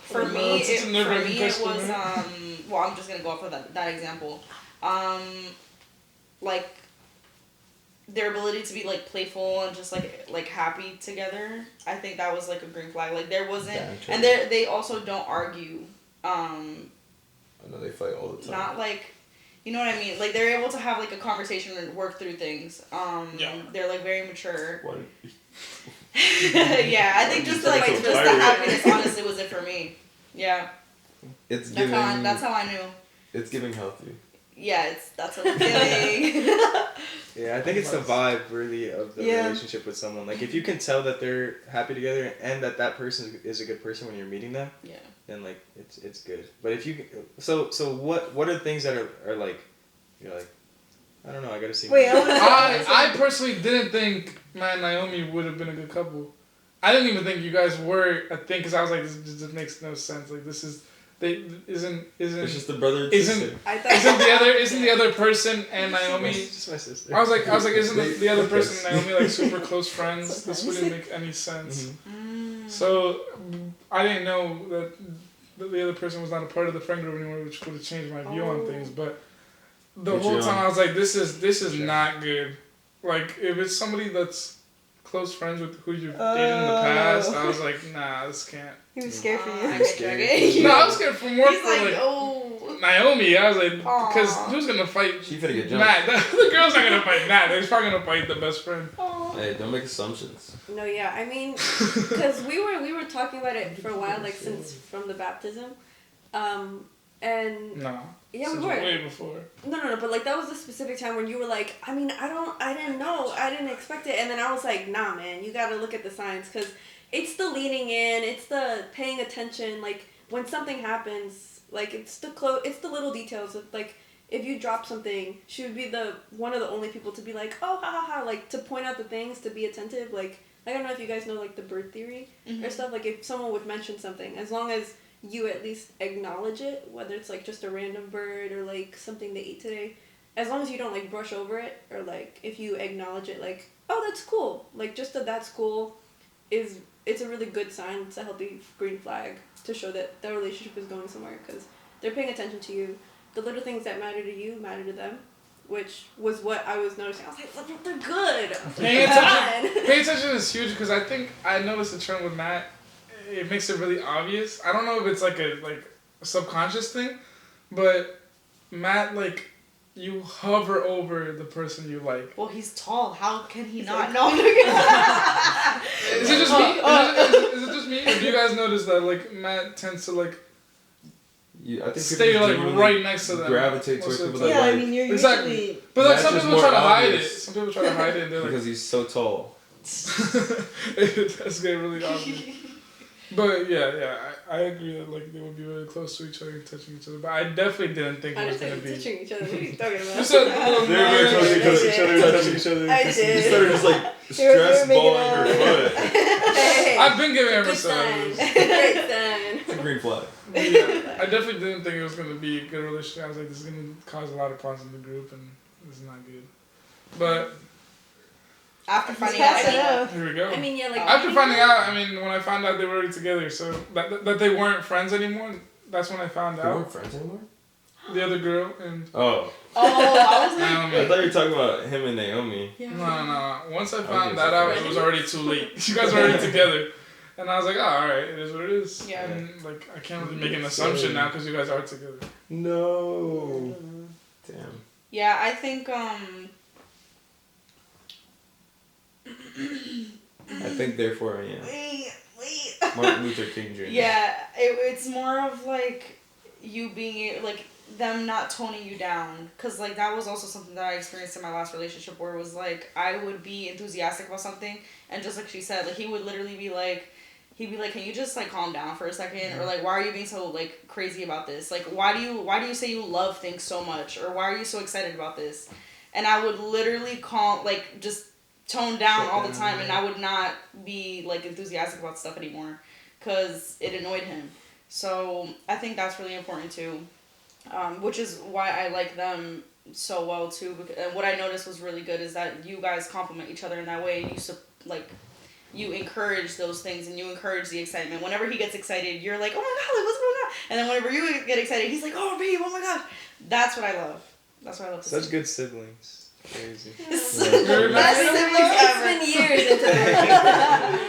Speaker 8: For
Speaker 2: Oh,
Speaker 8: me,
Speaker 2: it's a nerve-wracking
Speaker 8: it
Speaker 2: question,
Speaker 8: was
Speaker 2: right?
Speaker 8: well, I'm just gonna go off of that example. Like their ability to be like playful and just like happy together. I think that was like a green flag. Like there wasn't, and they also don't argue.
Speaker 9: I know they fight all the time.
Speaker 8: Not like, you know what I mean? Like they're able to have like a conversation and work through things.
Speaker 2: Yeah.
Speaker 8: They're like very mature.
Speaker 9: What?
Speaker 8: Yeah, I think just
Speaker 9: Sounds
Speaker 8: like
Speaker 9: so
Speaker 8: just the
Speaker 9: tired.
Speaker 8: happiness honestly was it for me. Yeah,
Speaker 9: It's
Speaker 8: that's
Speaker 9: giving.
Speaker 8: that's how I knew.
Speaker 9: It's giving healthy.
Speaker 8: Yeah, that's what I'm feeling.
Speaker 1: Yeah, I think it's the vibe really of the
Speaker 3: Yeah.
Speaker 1: relationship with someone. Like, if you can tell that they're happy together and that person is a good person when you're meeting them,
Speaker 8: Yeah.
Speaker 1: then like it's good. But if you so what are things that are like, you're like, I don't know, I gotta see.
Speaker 3: Wait, I wanna-
Speaker 2: I personally didn't think Matt and Naomi would have been a good couple. I didn't even think you guys were a thing because I was like, this just makes no sense. Like this is isn't
Speaker 9: It's just the brother and
Speaker 2: isn't-
Speaker 9: sister.
Speaker 4: I thought
Speaker 2: isn't the other person and Naomi.
Speaker 1: It's just my sister.
Speaker 2: I was like, isn't
Speaker 9: They-
Speaker 2: the other
Speaker 9: they
Speaker 2: person and
Speaker 9: kiss.
Speaker 2: Naomi like super close friends?
Speaker 3: So
Speaker 2: This
Speaker 3: friends.
Speaker 2: wouldn't make any sense.
Speaker 1: Mhm.
Speaker 2: So I didn't know that the other person was not a part of the friend group anymore, which would have changed my view on things. But the
Speaker 9: Good
Speaker 2: whole
Speaker 9: job.
Speaker 2: time I was like, this is
Speaker 1: Sure.
Speaker 2: not good. Like if it's somebody that's close friends with who you've dated in the past, I was like, nah, this can't.
Speaker 3: He was scared for you.
Speaker 8: I get you, I get you.
Speaker 2: No, I was scared for more
Speaker 8: He's
Speaker 2: for
Speaker 8: like,
Speaker 2: like
Speaker 8: oh.
Speaker 2: Naomi. I was like, because
Speaker 8: Aw.
Speaker 2: who's gonna fight
Speaker 9: She finna get jumped.
Speaker 2: Matt? The girl's not gonna fight Matt. They're probably gonna fight the best friend.
Speaker 9: Hey, don't make assumptions.
Speaker 4: No, yeah, I mean, because we were talking about it for a while, like since from the baptism, and
Speaker 2: No.
Speaker 4: yeah, we
Speaker 2: Since
Speaker 4: were.
Speaker 2: way before.
Speaker 4: No, but like that was the specific time when you were like, I mean, I didn't know, I didn't expect it, and then I was like, nah, man, you gotta look at the signs, because it's the leaning in, it's the paying attention, like when something happens, like it's the little details of like. If you drop something, she would be one of the only people to be like, oh, ha, ha, ha, like, to point out the things, to be attentive, like, I don't know if you guys know, like, the bird theory or stuff, like, if someone would mention something, as long as you at least acknowledge it, whether it's, like, just a random bird or, like, something they ate today, as long as you don't, like, brush over it, or, like, if you acknowledge it, like, oh, that's cool, like, just that's cool it's a really good sign, it's a healthy green flag to show that the relationship is going somewhere, because they're paying attention to you. The little things that matter to you matter to them, which was what I was noticing. I was like, look, they're good.
Speaker 2: Paying attention is huge because I think I noticed a trend with Matt. It makes it really obvious. I don't know if it's like a subconscious thing, but Matt, like, you hover over the person you like.
Speaker 8: Well, he's tall. How can he not?
Speaker 3: like-
Speaker 8: No.
Speaker 2: Is it just me? Is it just me? Or do you guys notice that like Matt tends to like
Speaker 9: I think
Speaker 2: stay
Speaker 9: people
Speaker 2: like
Speaker 9: genuinely
Speaker 2: right next to them?
Speaker 9: gravitate towards
Speaker 2: most of
Speaker 9: people
Speaker 2: the
Speaker 9: that
Speaker 3: Yeah,
Speaker 2: time?
Speaker 3: I mean, you're
Speaker 2: Exactly.
Speaker 3: usually...
Speaker 2: But like
Speaker 9: Matt's
Speaker 2: some
Speaker 9: just
Speaker 2: people
Speaker 9: more
Speaker 2: try to hide it.
Speaker 9: obvious.
Speaker 2: Some people try to hide it. And they're like,
Speaker 9: because he's so tall.
Speaker 2: that's getting really obvious. But yeah, I agree that like they would be really close to each other and touching each other. But I definitely didn't think
Speaker 4: I
Speaker 2: it was
Speaker 4: just
Speaker 2: gonna
Speaker 4: started
Speaker 2: be.
Speaker 4: touching each other. What are you talking about?
Speaker 2: You said little
Speaker 9: They're very close to
Speaker 4: each other,
Speaker 9: touching each other.
Speaker 4: I
Speaker 9: You
Speaker 4: did.
Speaker 9: started just like
Speaker 3: They were
Speaker 9: stress
Speaker 3: making
Speaker 9: balling
Speaker 3: out.
Speaker 9: her foot.
Speaker 4: Hey,
Speaker 2: I've been giving him a
Speaker 4: good sign.
Speaker 2: sign.
Speaker 4: Great sign.
Speaker 9: It's a green flag.
Speaker 2: Yeah, I definitely didn't think it was gonna be a good relationship. I was like, this is gonna cause a lot of problems in the group, and this is not good. But
Speaker 8: After finding
Speaker 3: Pass it
Speaker 8: out,
Speaker 3: up.
Speaker 2: here we go.
Speaker 4: I mean, yeah, like
Speaker 2: After finding out, I mean, when I found out they were already together, so that they weren't friends anymore, that's when I found
Speaker 9: They
Speaker 2: out.
Speaker 9: weren't friends anymore?
Speaker 2: The other girl and
Speaker 9: Oh.
Speaker 8: I was like,
Speaker 9: I
Speaker 2: Naomi.
Speaker 9: thought you were talking about him and Naomi.
Speaker 2: No. Once I
Speaker 9: Okay,
Speaker 2: found
Speaker 9: so
Speaker 2: that out, it was already too late. You guys were already together. And I was like, oh, alright, it is what it is.
Speaker 8: Yeah.
Speaker 2: And, like, I can't really make an assumption now because you guys are together.
Speaker 9: No. Damn.
Speaker 8: yeah, I think
Speaker 9: I think therefore I am.
Speaker 8: wait.
Speaker 9: Martin Luther King Jr.
Speaker 8: Yeah, it's more of like you being like them not toning you down, because like that was also something that I experienced in my last relationship, where it was like I would be enthusiastic about something, and just like she said, like he would literally be like, he'd be like, can you just like calm down for a second, or like why are you being so like crazy about this, like why do you say you love things so much, or why are you so excited about this, and I would literally just tone down all the time, and I would not be like enthusiastic about stuff anymore because it annoyed him. So I think that's really important too, which is why I like them so well too. And what I noticed was really good is that you guys compliment each other in that way, and you encourage those things, and you encourage the excitement. Whenever he gets excited, you're like, oh my god, like what's going on? And then whenever you get excited, he's like, oh babe, oh my gosh. That's what I love. That's what I love to
Speaker 7: Such
Speaker 8: see.
Speaker 7: good siblings. Crazy.
Speaker 8: Best
Speaker 3: It's been years into that.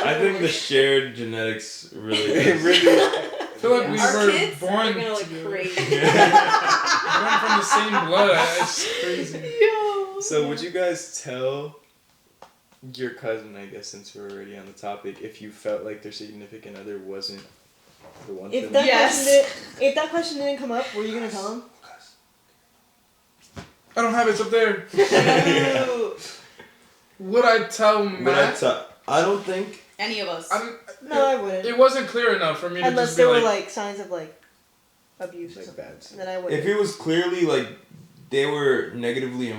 Speaker 9: I think the shared genetics really.
Speaker 7: It really.
Speaker 2: I feel like we
Speaker 3: Our
Speaker 2: were
Speaker 3: kids
Speaker 2: born
Speaker 3: are gonna look
Speaker 2: together.
Speaker 3: crazy.
Speaker 2: Born from the same blood. It's crazy.
Speaker 7: So would you guys tell your cousin, I guess, since we're already on the topic, if you felt like their significant other wasn't the one for
Speaker 3: If
Speaker 7: them?
Speaker 3: that
Speaker 8: Yes.
Speaker 3: if that question didn't come up, were you gonna tell him?
Speaker 2: I don't have it. It's up there.
Speaker 8: No.
Speaker 2: Would I tell Matt?
Speaker 9: I don't think.
Speaker 8: Any of us.
Speaker 3: No, I wouldn't.
Speaker 2: It wasn't clear enough for me to
Speaker 3: Unless
Speaker 2: just be
Speaker 3: there were
Speaker 2: like,
Speaker 3: like signs of like abuse or
Speaker 7: Like
Speaker 3: something.
Speaker 7: bad.
Speaker 3: Then I wouldn't.
Speaker 9: If it was clearly like they were negatively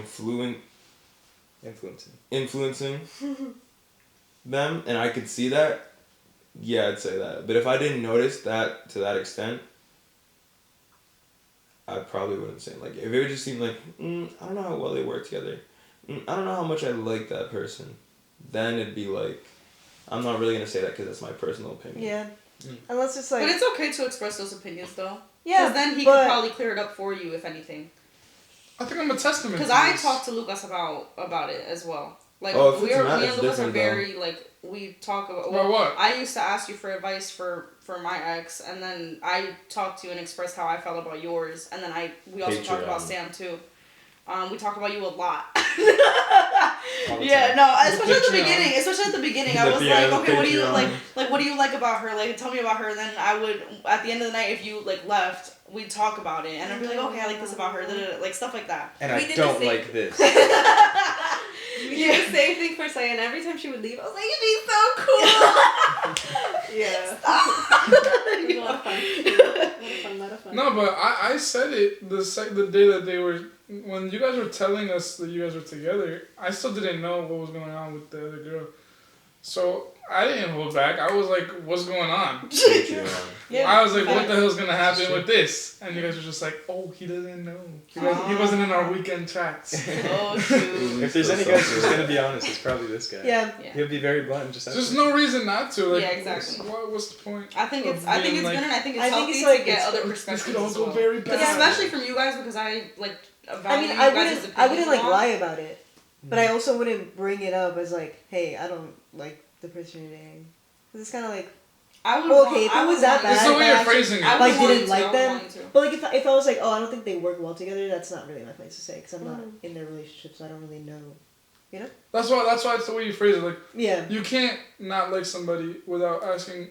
Speaker 9: influencing them, and I could see that, yeah, I'd say that. But if I didn't notice that to that extent, I probably wouldn't say it. Like, if it would just seem like, I don't know how well they work together. I don't know how much I like that person. Then it'd be like, I'm not really going to say that because that's my personal opinion.
Speaker 3: Yeah. Unless it's like.
Speaker 8: But it's okay to express those opinions though.
Speaker 3: Yeah.
Speaker 8: Because then he
Speaker 3: but-
Speaker 8: could probably clear it up for you, if anything.
Speaker 2: I think I'm a testament.
Speaker 8: Because
Speaker 2: to
Speaker 8: I
Speaker 2: this.
Speaker 8: talked to Lucas about it as well. Like,
Speaker 9: Oh, if
Speaker 8: me
Speaker 9: it's
Speaker 8: and
Speaker 9: Matt, it's
Speaker 8: Lucas are
Speaker 9: different,
Speaker 8: very, like, we talk about...
Speaker 2: About what?
Speaker 8: I used to ask you for advice for my ex, and then I talked to you and expressed how I felt about yours, and then we also talked about Sam, too. We talk about you a lot. Yeah, no, especially at the beginning. Especially at the beginning, I was like, okay, what do you like? What do you like about her? Like, tell me about her. And then I would, at the end of the night, if you like left, we'd talk about it, and I'd be like, okay, I like this about her, like stuff like that.
Speaker 7: And
Speaker 3: We
Speaker 7: I
Speaker 3: did
Speaker 7: don't
Speaker 3: the same-
Speaker 7: like this.
Speaker 3: We did the same thing for Saya, and every time she would leave, I was like, she's so cool. Yeah. It was a lot of fun. A lot of fun.
Speaker 2: No, but I said it the day that they were, when you guys were telling us that you guys were together, I still didn't know what was going on with the other girl. So I didn't hold back. I was like, what's going on?
Speaker 3: Yeah.
Speaker 2: I was like, what the hell's gonna happen with this? And you guys were just like, oh, he doesn't know. He wasn't in our weekend chats.
Speaker 8: Oh shoot.
Speaker 7: If there's any guys who's gonna be honest, it's probably this guy.
Speaker 3: Yeah.
Speaker 7: He'll be very blunt and just.
Speaker 2: There's no reason not to. Like,
Speaker 8: Yeah, exactly.
Speaker 2: What's the point?
Speaker 8: I think it's
Speaker 2: of
Speaker 8: good,
Speaker 2: being like,
Speaker 8: and I think it's
Speaker 3: I think
Speaker 8: healthy
Speaker 3: it's like-
Speaker 8: to get other
Speaker 2: This
Speaker 8: perspectives
Speaker 2: could all
Speaker 8: as
Speaker 2: go
Speaker 8: well.
Speaker 2: very
Speaker 8: Because
Speaker 2: bad.
Speaker 8: especially from you guys, because I like value
Speaker 3: I mean,
Speaker 8: you
Speaker 3: I
Speaker 8: guys'
Speaker 3: wouldn't like
Speaker 8: opinions a lot.
Speaker 3: lie about it, but I also wouldn't bring it up as like, hey, I don't like the person you're dating. Cause it's kind of like,
Speaker 8: I would
Speaker 3: well,
Speaker 8: want-
Speaker 3: okay, if
Speaker 8: I
Speaker 3: it
Speaker 8: would
Speaker 3: was that
Speaker 8: want you
Speaker 2: It's
Speaker 3: bad,
Speaker 2: the way
Speaker 3: I
Speaker 2: you're
Speaker 3: actually-
Speaker 2: phrasing it.
Speaker 8: I
Speaker 3: if I
Speaker 8: would want
Speaker 3: didn't
Speaker 8: you to,
Speaker 3: like
Speaker 8: I would
Speaker 3: them,
Speaker 8: want you to.
Speaker 3: but like if I was like, oh, I don't think they work well together, that's not really my place to say, because I'm not in their relationship, so I don't really know. You know?
Speaker 2: That's why it's the way you phrase it. Like,
Speaker 3: Yeah.
Speaker 2: you can't not like somebody without asking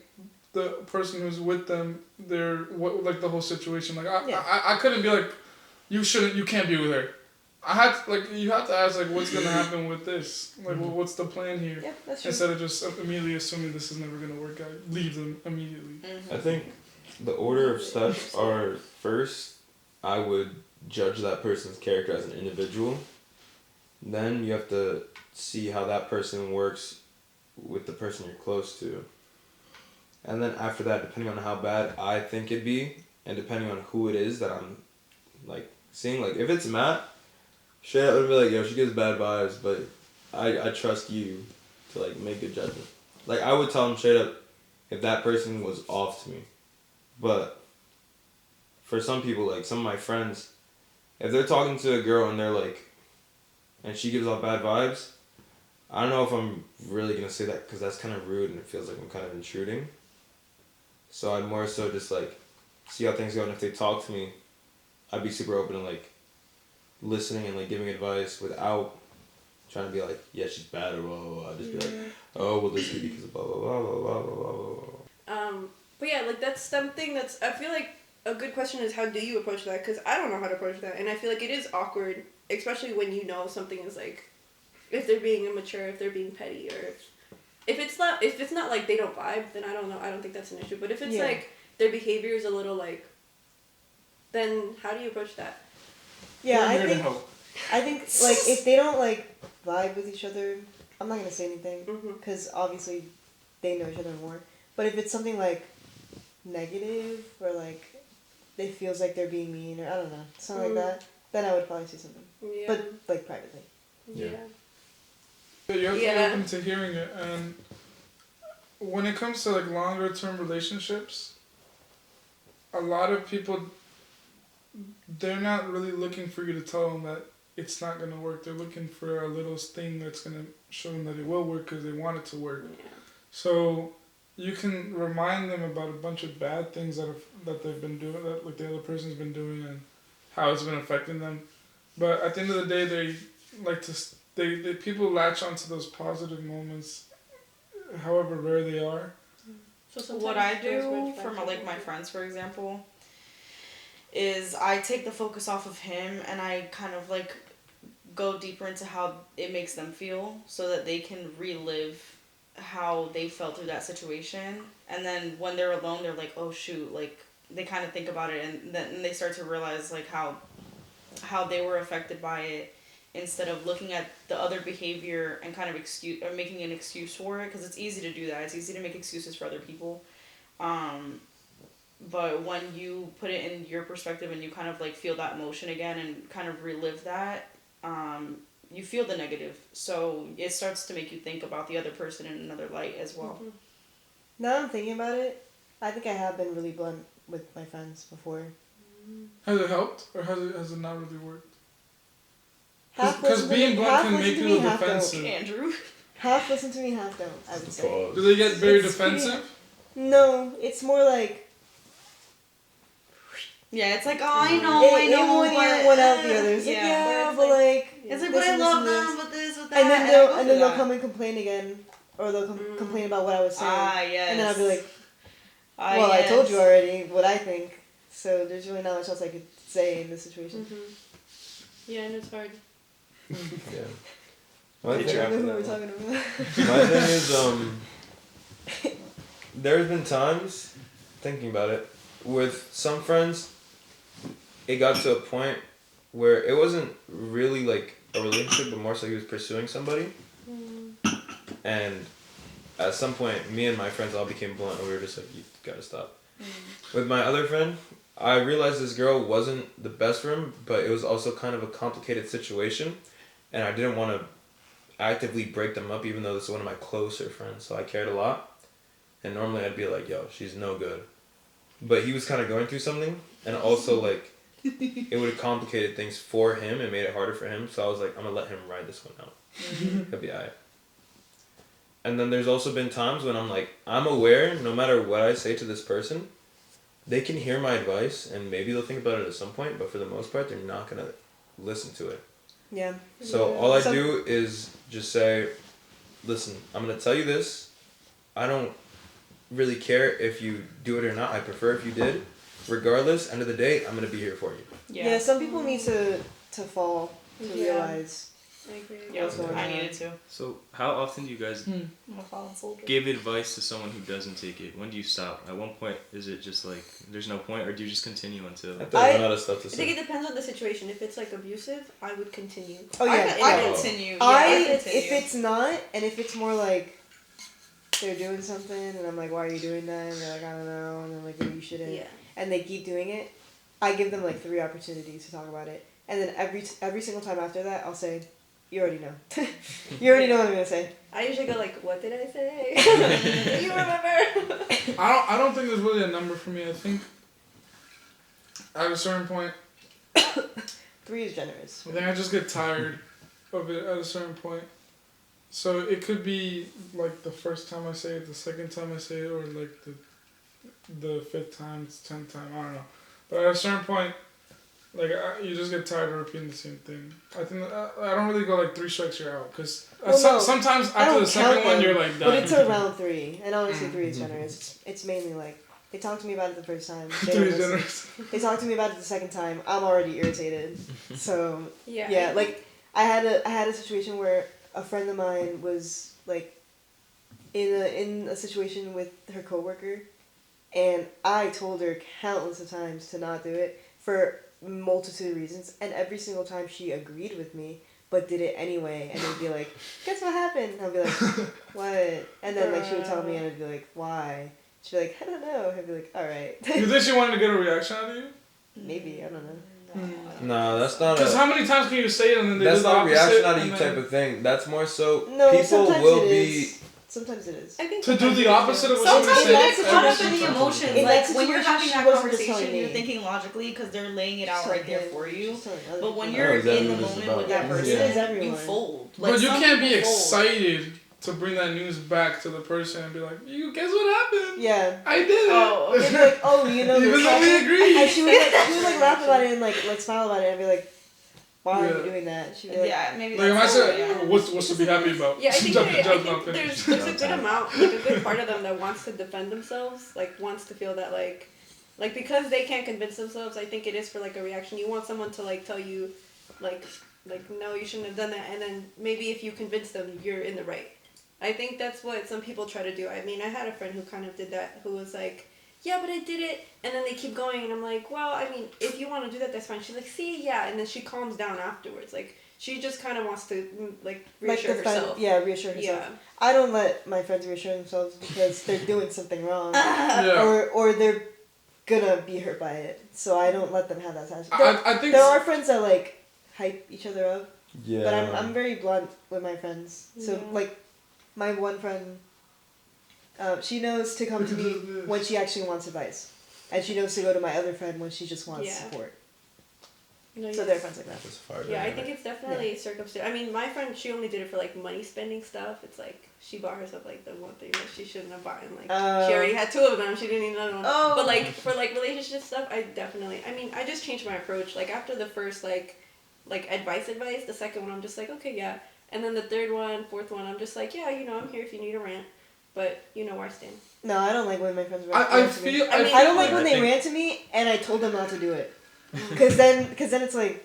Speaker 2: the person who's with them like the whole situation. Like I couldn't be like, you can't be with her. You have to ask like, what's gonna happen with this? Like, what's the plan here?
Speaker 3: Yeah, that's true.
Speaker 2: Instead of just immediately assuming this is never gonna work out, leave them immediately.
Speaker 9: I think the order of steps are, first, I would judge that person's character as an individual. Then you have to see how that person works with the person you're close to. And then after that, depending on how bad I think it'd be, and depending on who it is that I'm like seeing, like if it's Matt, straight up would be like, yo, she gives bad vibes, but I trust you to like make a judgment. Like I would tell him straight up if that person was off to me. But for some people, like some of my friends, if they're talking to a girl and they're like, and she gives off bad vibes, I don't know if I'm really gonna say that because that's kind of rude and it feels like I'm kind of intruding. So I'd more so just like see how things go, and if they talk to me, I'd be super open and like listening and like giving advice without trying to be like, yeah, she's bad or blah blah blah. I'd just be like, oh, well, this could be because of blah blah blah blah blah blah blah blah.
Speaker 4: But yeah, like that's something that's, I feel like a good question is how do you approach that? Because I don't know how to approach that, and I feel like it is awkward, especially when you know something is like, if they're being immature, if they're being petty, or if it's not like they don't vibe, then I don't know. I don't think that's an issue. But if it's like their behavior is a little like, then how do you approach that?
Speaker 3: Yeah,
Speaker 2: We're here to help.
Speaker 3: I think like if they don't like vibe with each other, I'm not gonna say anything because obviously they know each other more. But if it's something like negative or like it feels like they're being mean or I don't know, something like that, then I would probably say something.
Speaker 4: Yeah.
Speaker 3: But like privately.
Speaker 4: Yeah.
Speaker 2: You have to be open to hearing it, and when it comes to like longer term relationships, a lot of people, they're not really looking for you to tell them that it's not gonna work. They're looking for a little thing that's gonna show them that it will work because they want it to work.
Speaker 4: Yeah.
Speaker 2: So you can remind them about a bunch of bad things that they've been doing, that like the other person's been doing, and how it's been affecting them. But at the end of the day, they like to they people latch onto those positive moments, however rare they are.
Speaker 8: So what I do for my friends, for example, is I take the focus off of him and I kind of like go deeper into how it makes them feel so that they can relive how they felt through that situation. And then when they're alone, they're like, oh shoot, like they kind of think about it and then they start to realize like how they were affected by it, instead of looking at the other behavior and kind of making an excuse for it, because it's easy to do that. It's easy to make excuses for other people. But when you put it in your perspective and you kind of like feel that emotion again and kind of relive that, you feel the negative. So it starts to make you think about the other person in another light as well.
Speaker 3: Mm-hmm. Now I'm thinking about it, I think I have been really blunt with my friends before.
Speaker 2: Has it helped, or has it not really worked?
Speaker 3: Because
Speaker 2: being blunt can make people defensive.
Speaker 8: Andrew.
Speaker 3: Half listen to me, half don't, I would say.
Speaker 2: Do they get very
Speaker 3: It's
Speaker 2: defensive?
Speaker 3: No, it's more like...
Speaker 8: Yeah, it's like, oh, I know,
Speaker 3: one ear, one out the other. It's like, yeah, but like...
Speaker 8: It's like, but I love them, but this, but that.
Speaker 3: And then they'll come and complain again. Or they'll complain about what I was saying.
Speaker 8: Ah, yes.
Speaker 3: And then I'll be like, well, I told you already what I think. So there's really not much else I could say in this situation.
Speaker 4: Yeah, and it's hard.
Speaker 9: Yeah.
Speaker 3: I don't know who we're talking about.
Speaker 9: My thing is, there's been times, thinking about it, with some friends, it got to a point where it wasn't really like a relationship, but more so he was pursuing somebody. And at some point, me and my friends all became blunt, and we were just like, you gotta stop. With my other friend, I realized this girl wasn't the best for him, but it was also kind of a complicated situation, and I didn't want to actively break them up, even though this is one of my closer friends, so I cared a lot. And normally I'd be like, yo, she's no good. But he was kind of going through something, and also like, it would have complicated things for him and made it harder for him, so I was like, I'm gonna let him ride this one out. He'll be alright. And then there's also been times when I'm like, I'm aware, no matter what I say to this person, they can hear my advice, and maybe they'll think about it at some point, but for the most part, they're not gonna listen to it.
Speaker 3: Yeah.
Speaker 9: So all I do is just say, listen, I'm gonna tell you this. I don't really care if you do it or not. I prefer if you did. Regardless, end of the day, I'm gonna be here for you.
Speaker 3: Yeah, some people need to fall to realize.
Speaker 4: I agree.
Speaker 8: Yeah, I needed to.
Speaker 1: So how often do you guys
Speaker 8: I'm a fallen soldier.
Speaker 1: give advice to someone who doesn't take it? When do you stop? At one point, is it just like, there's no point, or do you just continue until...
Speaker 9: I thought I run out of stuff to
Speaker 4: I think
Speaker 9: say.
Speaker 4: it depends on the situation. If it's like abusive, I would continue.
Speaker 3: Oh yeah,
Speaker 8: I continue.
Speaker 3: If it's not, and if it's more like they're doing something, and I'm like, why are you doing that? And they're like, I don't know, and I'm like, well, you shouldn't.
Speaker 4: Yeah.
Speaker 3: And they keep doing it, I give them like 3 opportunities to talk about it, and then every single time after that, I'll say, you already know. You already know what I'm gonna say.
Speaker 4: I usually go like, what did I say? Do you remember?
Speaker 2: I don't think there's really a number for me. I think at a certain point,
Speaker 3: 3 is generous.
Speaker 2: I think I just get tired of it at a certain point. So it could be like the first time I say it, the second time I say it, or like the 5th time, 10th time, I don't know. But at a certain point, like you just get tired of repeating the same thing. I think I don't really go like 3 strikes you're out, because sometimes after the second one you're like done.
Speaker 3: But it's around 3, and honestly 3 is generous. It's mainly like They talked to me about it the first time.
Speaker 2: To
Speaker 3: They,
Speaker 2: be
Speaker 3: don't listen.
Speaker 2: generous.
Speaker 3: They talked to me about it the second time. I'm already irritated. So
Speaker 4: Yeah.
Speaker 3: yeah, like I had a situation where a friend of mine was like in a situation with her coworker, and I told her countless of times to not do it for multitude of reasons, and every single time she agreed with me, but did it anyway, and they'd be like, "Guess what happened?" And I'd be like, "What?" And then like she would tell me, and I'd be like, "Why?" She'd be like, "I don't know." I'd be like, "All right."
Speaker 2: You think she wanted to get a reaction out of you?
Speaker 3: Maybe, I don't know.
Speaker 9: No, that's not
Speaker 2: Because
Speaker 9: a.
Speaker 2: how many times can you say it and then they
Speaker 9: That's
Speaker 2: do the
Speaker 9: not a
Speaker 2: opposite?
Speaker 9: reaction out of
Speaker 2: and
Speaker 9: you
Speaker 2: then-
Speaker 9: type of thing. That's more so
Speaker 3: No,
Speaker 9: people
Speaker 3: sometimes
Speaker 9: will
Speaker 3: it
Speaker 9: be.
Speaker 3: is. Sometimes it is.
Speaker 4: I think
Speaker 2: To do
Speaker 4: sometimes
Speaker 2: the
Speaker 4: it is,
Speaker 2: opposite of what
Speaker 8: Sometimes
Speaker 2: you
Speaker 8: you
Speaker 2: say.
Speaker 8: get caught up in
Speaker 2: every
Speaker 8: the
Speaker 2: time.
Speaker 8: emotions.
Speaker 3: In
Speaker 8: Like
Speaker 3: that
Speaker 8: when you're
Speaker 3: situation,
Speaker 8: having
Speaker 3: she
Speaker 8: that
Speaker 3: wasn't just telling
Speaker 8: conversation, you're
Speaker 3: me.
Speaker 8: thinking logically because they're laying it out
Speaker 3: She's
Speaker 8: right
Speaker 3: telling
Speaker 8: there
Speaker 3: him.
Speaker 8: for you.
Speaker 3: She's telling other
Speaker 8: But when
Speaker 3: people.
Speaker 8: you're
Speaker 9: Oh, is that
Speaker 8: in the
Speaker 9: what it's
Speaker 8: moment
Speaker 9: about?
Speaker 8: with that
Speaker 3: Yeah.
Speaker 8: person,
Speaker 3: It is
Speaker 8: you
Speaker 3: everyone.
Speaker 8: fold.
Speaker 2: But you
Speaker 8: some
Speaker 2: can't be
Speaker 8: people fold.
Speaker 2: excited to bring that news back to the person and be like, "You guess what happened?
Speaker 3: Yeah.
Speaker 2: I did it."
Speaker 8: Oh.
Speaker 3: They'd be like, "Oh, you know
Speaker 2: Even
Speaker 3: this
Speaker 2: though we
Speaker 3: happened?"
Speaker 2: agreed.
Speaker 3: And she would like laugh about it and like smile about it and be like, "Why are
Speaker 2: Yeah.
Speaker 3: you doing that?" She'd be like,
Speaker 8: Yeah, maybe
Speaker 2: Like, am I
Speaker 8: that's
Speaker 2: saying, what's to be happy about?
Speaker 4: Yeah, I think,
Speaker 2: Jump-
Speaker 4: I
Speaker 2: jump,
Speaker 4: think
Speaker 2: not finished.
Speaker 4: there's a good amount, like a good part of them that wants to defend themselves, like wants to feel that like because they can't convince themselves. I think it is for like a reaction. You want someone to like tell you, like no, you shouldn't have done that, and then maybe if you convince them, you're in the right. I think that's what some people try to do. I mean, I had a friend who kind of did that, who was like, "Yeah, but I did it," and then they keep going, and I'm like, "Well, I mean, if you want to do that, that's fine." She's like, "See, yeah," and then she calms down afterwards, like. She just kind of wants to like reassure herself.
Speaker 3: Yeah, reassure herself.
Speaker 4: Yeah.
Speaker 3: I don't let my friends reassure themselves because they're doing something wrong,
Speaker 2: Yeah.
Speaker 3: or they're gonna be hurt by it. So I don't let them have that attachment.
Speaker 2: I think
Speaker 3: There are friends that like hype each other up,
Speaker 9: Yeah.
Speaker 3: but I'm very blunt with my friends. So
Speaker 4: Yeah.
Speaker 3: like, my one friend, she knows to come to me when she actually wants advice, and she knows to go to my other friend when she just wants
Speaker 4: Yeah.
Speaker 3: support.
Speaker 4: No,
Speaker 3: So
Speaker 4: yeah.
Speaker 3: they're friends like that.
Speaker 9: That's fire.
Speaker 4: Yeah, I think it's definitely circumstance. I mean, my friend, she only did it for like money spending stuff. It's like she bought herself like the one thing that she shouldn't have bought, and like she already had 2 of them. She didn't need another one.
Speaker 8: Oh.
Speaker 4: But like for like relationship stuff, I mean, I just changed my approach. Like after the first like advice, the second one I'm just like, okay, yeah, and then the third one, fourth one, I'm just like, yeah, you know, I'm here if you need a rant, but you know where I stand.
Speaker 3: No, I don't like when my friends rant.
Speaker 2: I
Speaker 3: rant to me.
Speaker 2: feel.
Speaker 4: I mean,
Speaker 3: I don't like
Speaker 9: I
Speaker 3: when they
Speaker 9: think-
Speaker 3: rant to me and I told them not to do it. Cause then it's like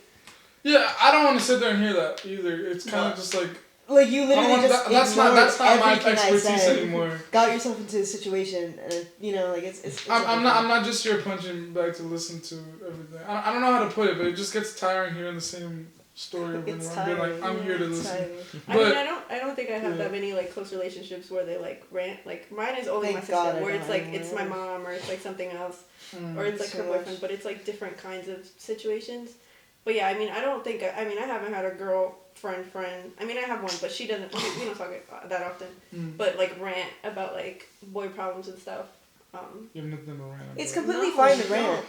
Speaker 2: Yeah, I don't want to sit there and hear that either. It's kind of just like.
Speaker 3: you
Speaker 2: I don't
Speaker 3: literally
Speaker 2: want
Speaker 3: just
Speaker 2: that's not my
Speaker 3: everything I
Speaker 2: expertise
Speaker 3: said.
Speaker 2: anymore.
Speaker 3: Got yourself into a situation, and you know, like it's
Speaker 2: I'm not just here punching back to listen to everything. I don't know how to put it, but it just gets tiring hearing the same story over and
Speaker 3: It's
Speaker 2: over. I'm being
Speaker 3: tiring.
Speaker 2: like, I'm here to
Speaker 3: It's
Speaker 2: listen.
Speaker 3: tiring.
Speaker 4: I mean,
Speaker 2: But
Speaker 4: I don't think I have
Speaker 2: yeah.
Speaker 4: that many like close relationships where they like rant. Like mine is only
Speaker 3: Thank
Speaker 4: my sister,
Speaker 3: God I
Speaker 4: where
Speaker 3: don't
Speaker 4: it's like
Speaker 3: anymore.
Speaker 4: it's my mom or it's like something else, or it's like
Speaker 3: Too
Speaker 4: her
Speaker 3: much.
Speaker 4: boyfriend. But it's like different kinds of situations. But yeah, I mean, I don't think I mean I haven't had a girlfriend friend. I mean, I have one, but she doesn't. We don't talk that often. But like rant about like boy problems and stuff.
Speaker 2: You have nothing to rant about.
Speaker 3: It's completely
Speaker 4: No,
Speaker 3: fine to
Speaker 4: no.
Speaker 3: rant,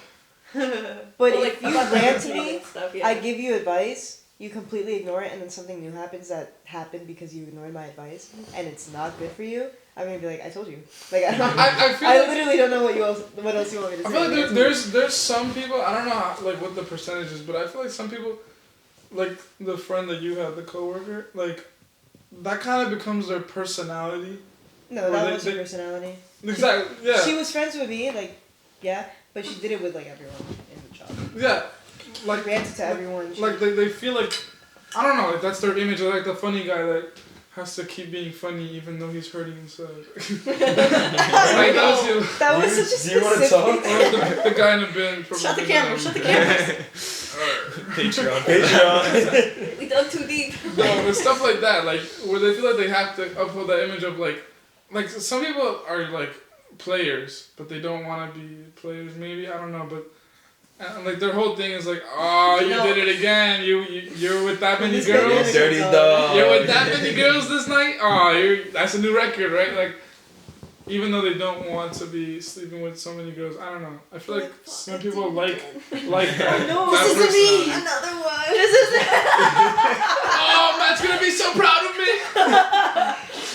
Speaker 3: but
Speaker 4: like
Speaker 3: if you
Speaker 4: about
Speaker 3: rant to
Speaker 4: cheating
Speaker 3: me,
Speaker 4: and stuff, yeah.
Speaker 3: I give you advice. You completely ignore it, and then something new happens that happened because you ignored my advice, and it's not good for you. I'm gonna be like, I told you. Like I
Speaker 2: feel
Speaker 3: I
Speaker 2: like,
Speaker 3: literally don't know what else you want me to say.
Speaker 2: I feel like
Speaker 3: Like,
Speaker 2: there's some people, I don't know how, like what the percentage is, but I feel like some people, like the friend that you had, the coworker, like that kind of becomes their personality.
Speaker 3: no,
Speaker 2: or
Speaker 3: that
Speaker 2: they-
Speaker 3: was her
Speaker 2: they-
Speaker 3: personality.
Speaker 2: Exactly. Yeah.
Speaker 3: She was friends with me, like, yeah, but she did it with like everyone in the job.
Speaker 2: Yeah.
Speaker 3: She
Speaker 2: Like
Speaker 3: ranted to everyone. She,
Speaker 2: like they feel like, I don't know, like that's their image of like the funny guy that has to keep being funny even though he's hurting himself. Like that was you.
Speaker 3: that was such a
Speaker 9: Do you want to
Speaker 3: specific.
Speaker 9: talk?
Speaker 2: Or the guy in the bin. From
Speaker 8: Shut the
Speaker 2: the
Speaker 8: camera. Shut the camera.
Speaker 9: Patreon.
Speaker 4: We dug too deep.
Speaker 2: No, but stuff like that, like where they feel like they have to uphold that image of like some people are like players, but they don't want to be players. Maybe I don't know, but and, like their whole thing is like, oh, you
Speaker 8: No.
Speaker 2: did it again. You're with that many
Speaker 3: This
Speaker 2: girls.
Speaker 3: banana-
Speaker 9: Dirty dog.
Speaker 2: You're with that many girls this night. Oh, that's a new record, right? Like. Even though they don't want to be sleeping with so many girls, I don't know. I feel like some people like that.
Speaker 3: No,
Speaker 2: that
Speaker 3: this isn't me.
Speaker 2: personality.
Speaker 8: Another one.
Speaker 2: Oh, Matt's gonna be so proud of me.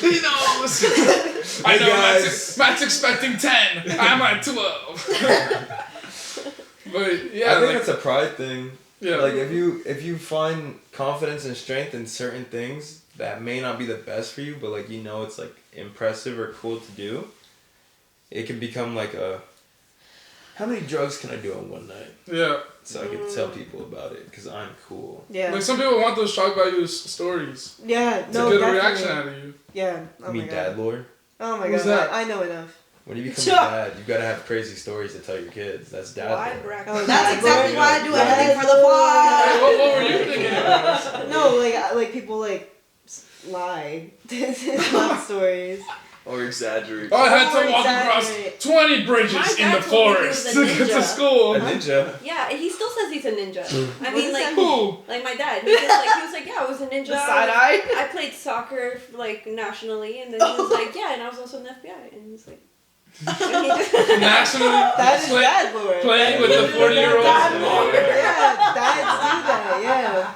Speaker 2: He knows. I
Speaker 9: Hey,
Speaker 2: know
Speaker 9: guys.
Speaker 2: Matt's expecting 10. I'm at 12. But yeah,
Speaker 9: I think
Speaker 2: like
Speaker 9: it's a pride thing.
Speaker 2: yeah,
Speaker 9: Like if you find confidence and strength in certain things that may not be the best for you, but like you know it's like impressive or cool to do, it can become like a how many drugs can I do on one night?
Speaker 2: Yeah.
Speaker 9: So I can tell people about it because I'm cool.
Speaker 3: Yeah.
Speaker 2: Like some people want those shock value stories
Speaker 3: Yeah.
Speaker 2: to
Speaker 3: No.
Speaker 2: get a
Speaker 3: Definitely.
Speaker 2: reaction out of you.
Speaker 3: Yeah. Oh
Speaker 9: You
Speaker 3: my
Speaker 9: mean
Speaker 3: god.
Speaker 9: dad lore?
Speaker 3: Oh my
Speaker 2: Who's
Speaker 3: god.
Speaker 2: that?
Speaker 3: I know enough.
Speaker 9: When you become a dad, you gotta have crazy stories to tell your kids. That's dad
Speaker 4: Why
Speaker 9: lore.
Speaker 4: bracket?
Speaker 3: Oh,
Speaker 8: That's exactly why I do everything for the
Speaker 2: Hey,
Speaker 8: pod.
Speaker 2: what were you thinking about?
Speaker 3: No, like people like lie. This is not stories.
Speaker 7: Or exaggerate.
Speaker 2: Oh, I had to
Speaker 3: Or
Speaker 2: walk across
Speaker 3: exaggerate.
Speaker 2: 20 bridges
Speaker 4: My
Speaker 2: in
Speaker 4: dad
Speaker 2: the
Speaker 4: told me he
Speaker 2: forest
Speaker 4: was
Speaker 2: to
Speaker 4: a
Speaker 2: get to
Speaker 4: ninja.
Speaker 2: school.
Speaker 7: A ninja.
Speaker 4: Yeah, he still says he's a ninja. I
Speaker 3: What
Speaker 4: mean,
Speaker 3: does
Speaker 4: like,
Speaker 3: that mean?
Speaker 2: Who?
Speaker 4: like my dad. He was like, yeah, I was a ninja.
Speaker 8: The side eye.
Speaker 4: I played soccer like nationally, and then he was like, yeah, and I was also in the FBI, and he's like, and he just,
Speaker 2: Nationally,
Speaker 3: That is
Speaker 2: play-
Speaker 3: dad lore.
Speaker 2: playing with the 40-year-olds.
Speaker 3: Dad lore. Yeah, dads do that. Yeah.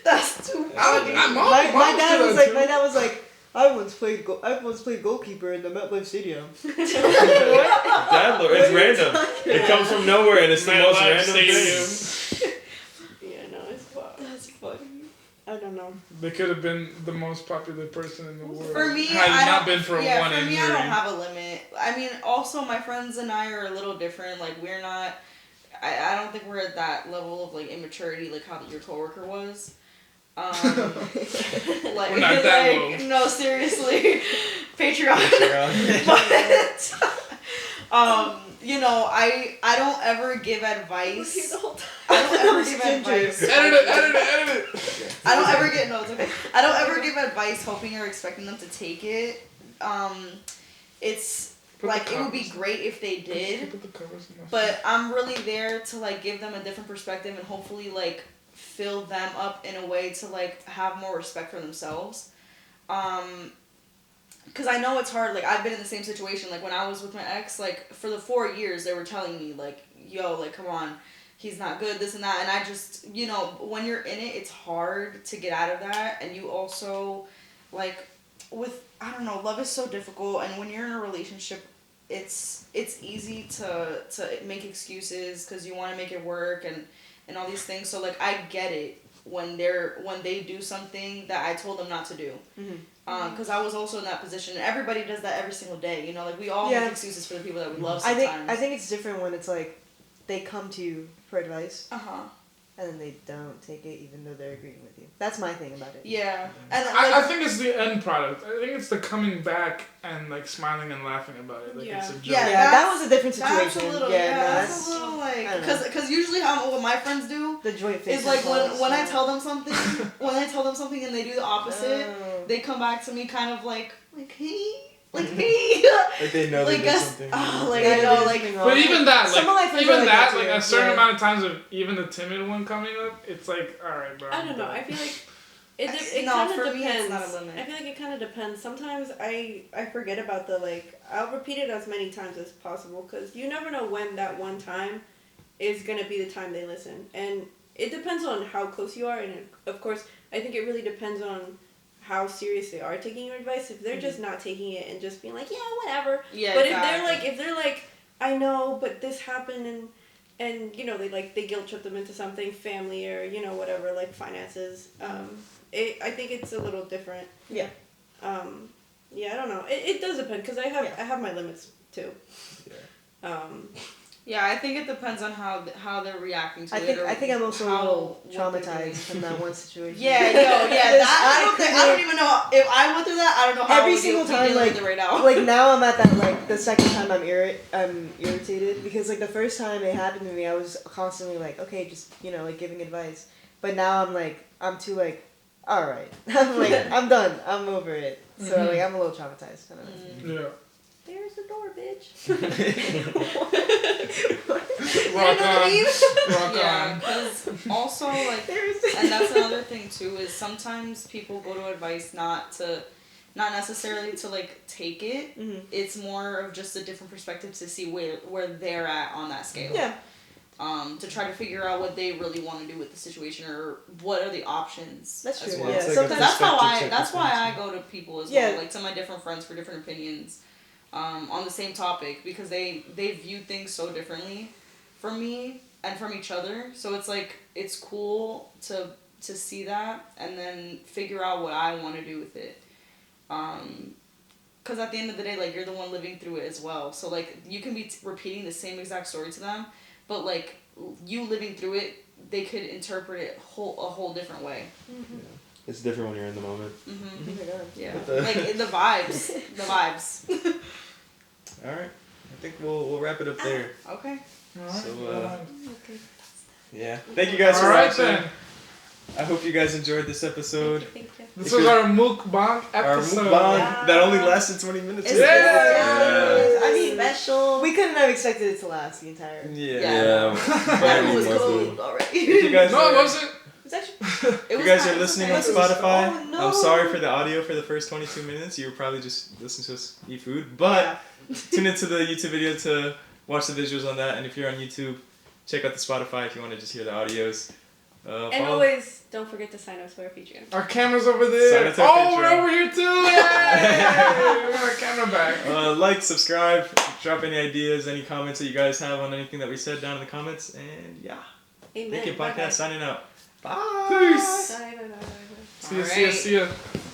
Speaker 8: That's too funny.
Speaker 3: My dad was like, I once played goalkeeper in the MetLife Stadium.
Speaker 5: Dad lore. It's random. It comes from nowhere and it's the most random thing.
Speaker 4: yeah, no, it's wild.
Speaker 8: That's funny.
Speaker 4: I don't know.
Speaker 2: They could have been the most popular person in the world.
Speaker 8: For me,
Speaker 2: had it
Speaker 8: I
Speaker 2: not
Speaker 8: don't,
Speaker 2: been for
Speaker 8: yeah,
Speaker 2: one
Speaker 8: for
Speaker 2: injury.
Speaker 8: me, I don't have a limit. I mean, also my friends and I are a little different. Like we're not. I don't think we're at that level of like immaturity, like how your coworker was. Like,
Speaker 2: We're not that
Speaker 8: like
Speaker 2: low.
Speaker 8: no, seriously, Patreon. But you know, I don't ever give advice. I don't ever give advice.
Speaker 2: Edit it.
Speaker 8: I don't ever get it's okay. I don't ever give advice hoping or expecting them to take it. It's
Speaker 2: Put
Speaker 8: like
Speaker 2: the
Speaker 8: it would be
Speaker 2: covers.
Speaker 8: great if they did,
Speaker 2: Put the covers in my
Speaker 8: but I'm really there to like give them a different perspective and hopefully like fill them up in a way to like have more respect for themselves. Because I know it's hard. Like I've been in the same situation. Like when I was with my ex, like for the 4 years they were telling me like, yo, like come on, he's not good, this and that. And I just, you know, when you're in it, it's hard to get out of that. And you also, like, with, I don't know, love is so difficult. And when you're in a relationship, it's easy to make excuses because you want to make it work and all these things. So like I get it when they do something that I told them not to do. Because I was also in that position. And everybody does that every single day. You know, like we all make excuses for the people that we love sometimes.
Speaker 3: I think it's different when it's like they come to you for advice and then they don't take it even though they're agreeing with you. That's my thing about it.
Speaker 8: Yeah. And
Speaker 2: I think it's the end product. I think it's the coming back and like smiling and laughing about it. Like it's a joke.
Speaker 8: Yeah,
Speaker 3: Yeah, that was a different situation.
Speaker 8: That's a little, that's a little like,
Speaker 3: I don't know.
Speaker 8: because usually what my friends do
Speaker 3: The joint face
Speaker 8: is like when I tell them something, and they do the opposite,
Speaker 3: Oh.
Speaker 8: they come back to me kind of like hey.
Speaker 7: Like they know
Speaker 8: like
Speaker 7: they did
Speaker 8: us,
Speaker 7: something.
Speaker 8: like
Speaker 3: Yeah,
Speaker 8: I know,
Speaker 3: they
Speaker 8: like
Speaker 3: did
Speaker 2: But even that,
Speaker 3: Some of my
Speaker 2: like
Speaker 3: friends
Speaker 2: even
Speaker 3: are like
Speaker 2: that,
Speaker 3: that
Speaker 2: like
Speaker 3: too.
Speaker 2: a certain
Speaker 3: Yeah.
Speaker 2: amount of times of even the timid one coming up, it's like, all right, bro.
Speaker 4: I don't know. I feel like it
Speaker 8: No,
Speaker 4: kind of
Speaker 8: for
Speaker 4: depends.
Speaker 8: me, it's not a limit.
Speaker 4: I feel like it kind of depends. Sometimes I forget about the like. I'll repeat it as many times as possible because you never know when that one time is gonna be the time they listen, and it depends on how close you are, and of course, I think it really depends on how serious they are taking your advice. If they're just not taking it and just being like, yeah, whatever.
Speaker 8: yeah.
Speaker 4: But
Speaker 8: exactly.
Speaker 4: if they're like, I know, but this happened and you know they guilt trip them into something, family or you know whatever, like finances. I think it's a little different.
Speaker 3: Yeah.
Speaker 4: Yeah, I don't know. It does depend because I have my limits too.
Speaker 7: Yeah.
Speaker 8: Yeah, I think it depends on how they're reacting to it.
Speaker 3: I think I'm also a little
Speaker 8: what they're doing.
Speaker 3: traumatized from that one situation.
Speaker 8: Yeah, I don't even know if I went through that. I don't know how
Speaker 3: Every
Speaker 8: I would
Speaker 3: single
Speaker 8: be
Speaker 3: time,
Speaker 8: dealing
Speaker 3: like,
Speaker 8: with it right now.
Speaker 3: like now I'm at that like the second time I'm irritated because like the first time it happened to me I was constantly like okay just you know like giving advice, but now I'm too like all right I'm like I'm done, I'm over it, so like I'm a little traumatized kind of.
Speaker 2: Yeah.
Speaker 4: There's the door, bitch.
Speaker 2: Rock on. Rock
Speaker 8: Yeah,
Speaker 2: on.
Speaker 8: because also like, and that's another thing too is sometimes people go to advice not necessarily to like take it.
Speaker 3: Mm-hmm.
Speaker 8: It's more of just a different perspective to see where they're at on that scale.
Speaker 3: Yeah.
Speaker 8: To try to figure out what they really want to do with the situation or what are the options.
Speaker 3: That's
Speaker 8: as
Speaker 3: true.
Speaker 8: well.
Speaker 3: Yeah.
Speaker 7: It's like a
Speaker 3: Sometimes
Speaker 7: perspective
Speaker 8: That's
Speaker 7: check
Speaker 8: why
Speaker 7: or
Speaker 8: I
Speaker 7: something.
Speaker 8: go to people as
Speaker 3: Yeah.
Speaker 8: well, like to my different friends for different opinions, on the same topic because they view things so differently from me and from each other. So it's like it's cool to see that and then figure out what I want to do with it. because at the end of the day, like, you're the one living through it as well. So, like, you can be repeating the same exact story to them, but, like, you living through it, they could interpret it a whole different way.
Speaker 3: Mm-hmm.
Speaker 9: Yeah. It's different when you're in the moment.
Speaker 8: Mm-hmm.
Speaker 3: Oh my God.
Speaker 8: Yeah. Like, the vibes. The vibes.
Speaker 7: All right. I think we'll wrap it up there.
Speaker 8: Okay.
Speaker 2: Alright.
Speaker 7: So, yeah. Thank you guys for
Speaker 2: Alright
Speaker 7: watching.
Speaker 2: then.
Speaker 7: I hope you guys enjoyed this episode.
Speaker 4: Thank you.
Speaker 2: This
Speaker 7: If
Speaker 2: was
Speaker 7: you're-
Speaker 2: our mukbang
Speaker 7: Our
Speaker 2: episode.
Speaker 7: mukbang
Speaker 8: Yeah.
Speaker 7: that only lasted 20 minutes.
Speaker 8: It's
Speaker 2: Yeah.
Speaker 8: I mean, special.
Speaker 3: We couldn't have expected it to last the entire.
Speaker 7: Yeah.
Speaker 8: Yeah.
Speaker 9: Yeah.
Speaker 8: That was
Speaker 9: mostly.
Speaker 8: cold already.
Speaker 7: If you guys
Speaker 2: No, it
Speaker 7: are,
Speaker 2: wasn't.
Speaker 8: It's actually.
Speaker 7: if you guys are listening on Spotify,
Speaker 8: Oh, no.
Speaker 7: I'm sorry for the audio for the first 22 minutes. You were probably just listening to us eat food, but tune into the YouTube video to watch the visuals on that. And if you're on YouTube, check out the Spotify if you want to just hear the audios.
Speaker 4: And
Speaker 7: Follow-
Speaker 4: always, don't forget to sign up for our Patreon.
Speaker 2: Our camera's over
Speaker 7: Sign
Speaker 2: there.
Speaker 7: up to our
Speaker 2: Oh, we're
Speaker 7: Patreon.
Speaker 2: over here too. Yay! We got our camera back.
Speaker 7: like, subscribe, drop any ideas, any comments that you guys have on anything that we said down in the comments, and yeah.
Speaker 4: Amen.
Speaker 7: Thinkin
Speaker 4: Bye-bye.
Speaker 7: Podcast signing out. Bye.
Speaker 2: Peace.
Speaker 4: Bye, bye, bye, bye, bye.
Speaker 2: See ya, see ya, see ya.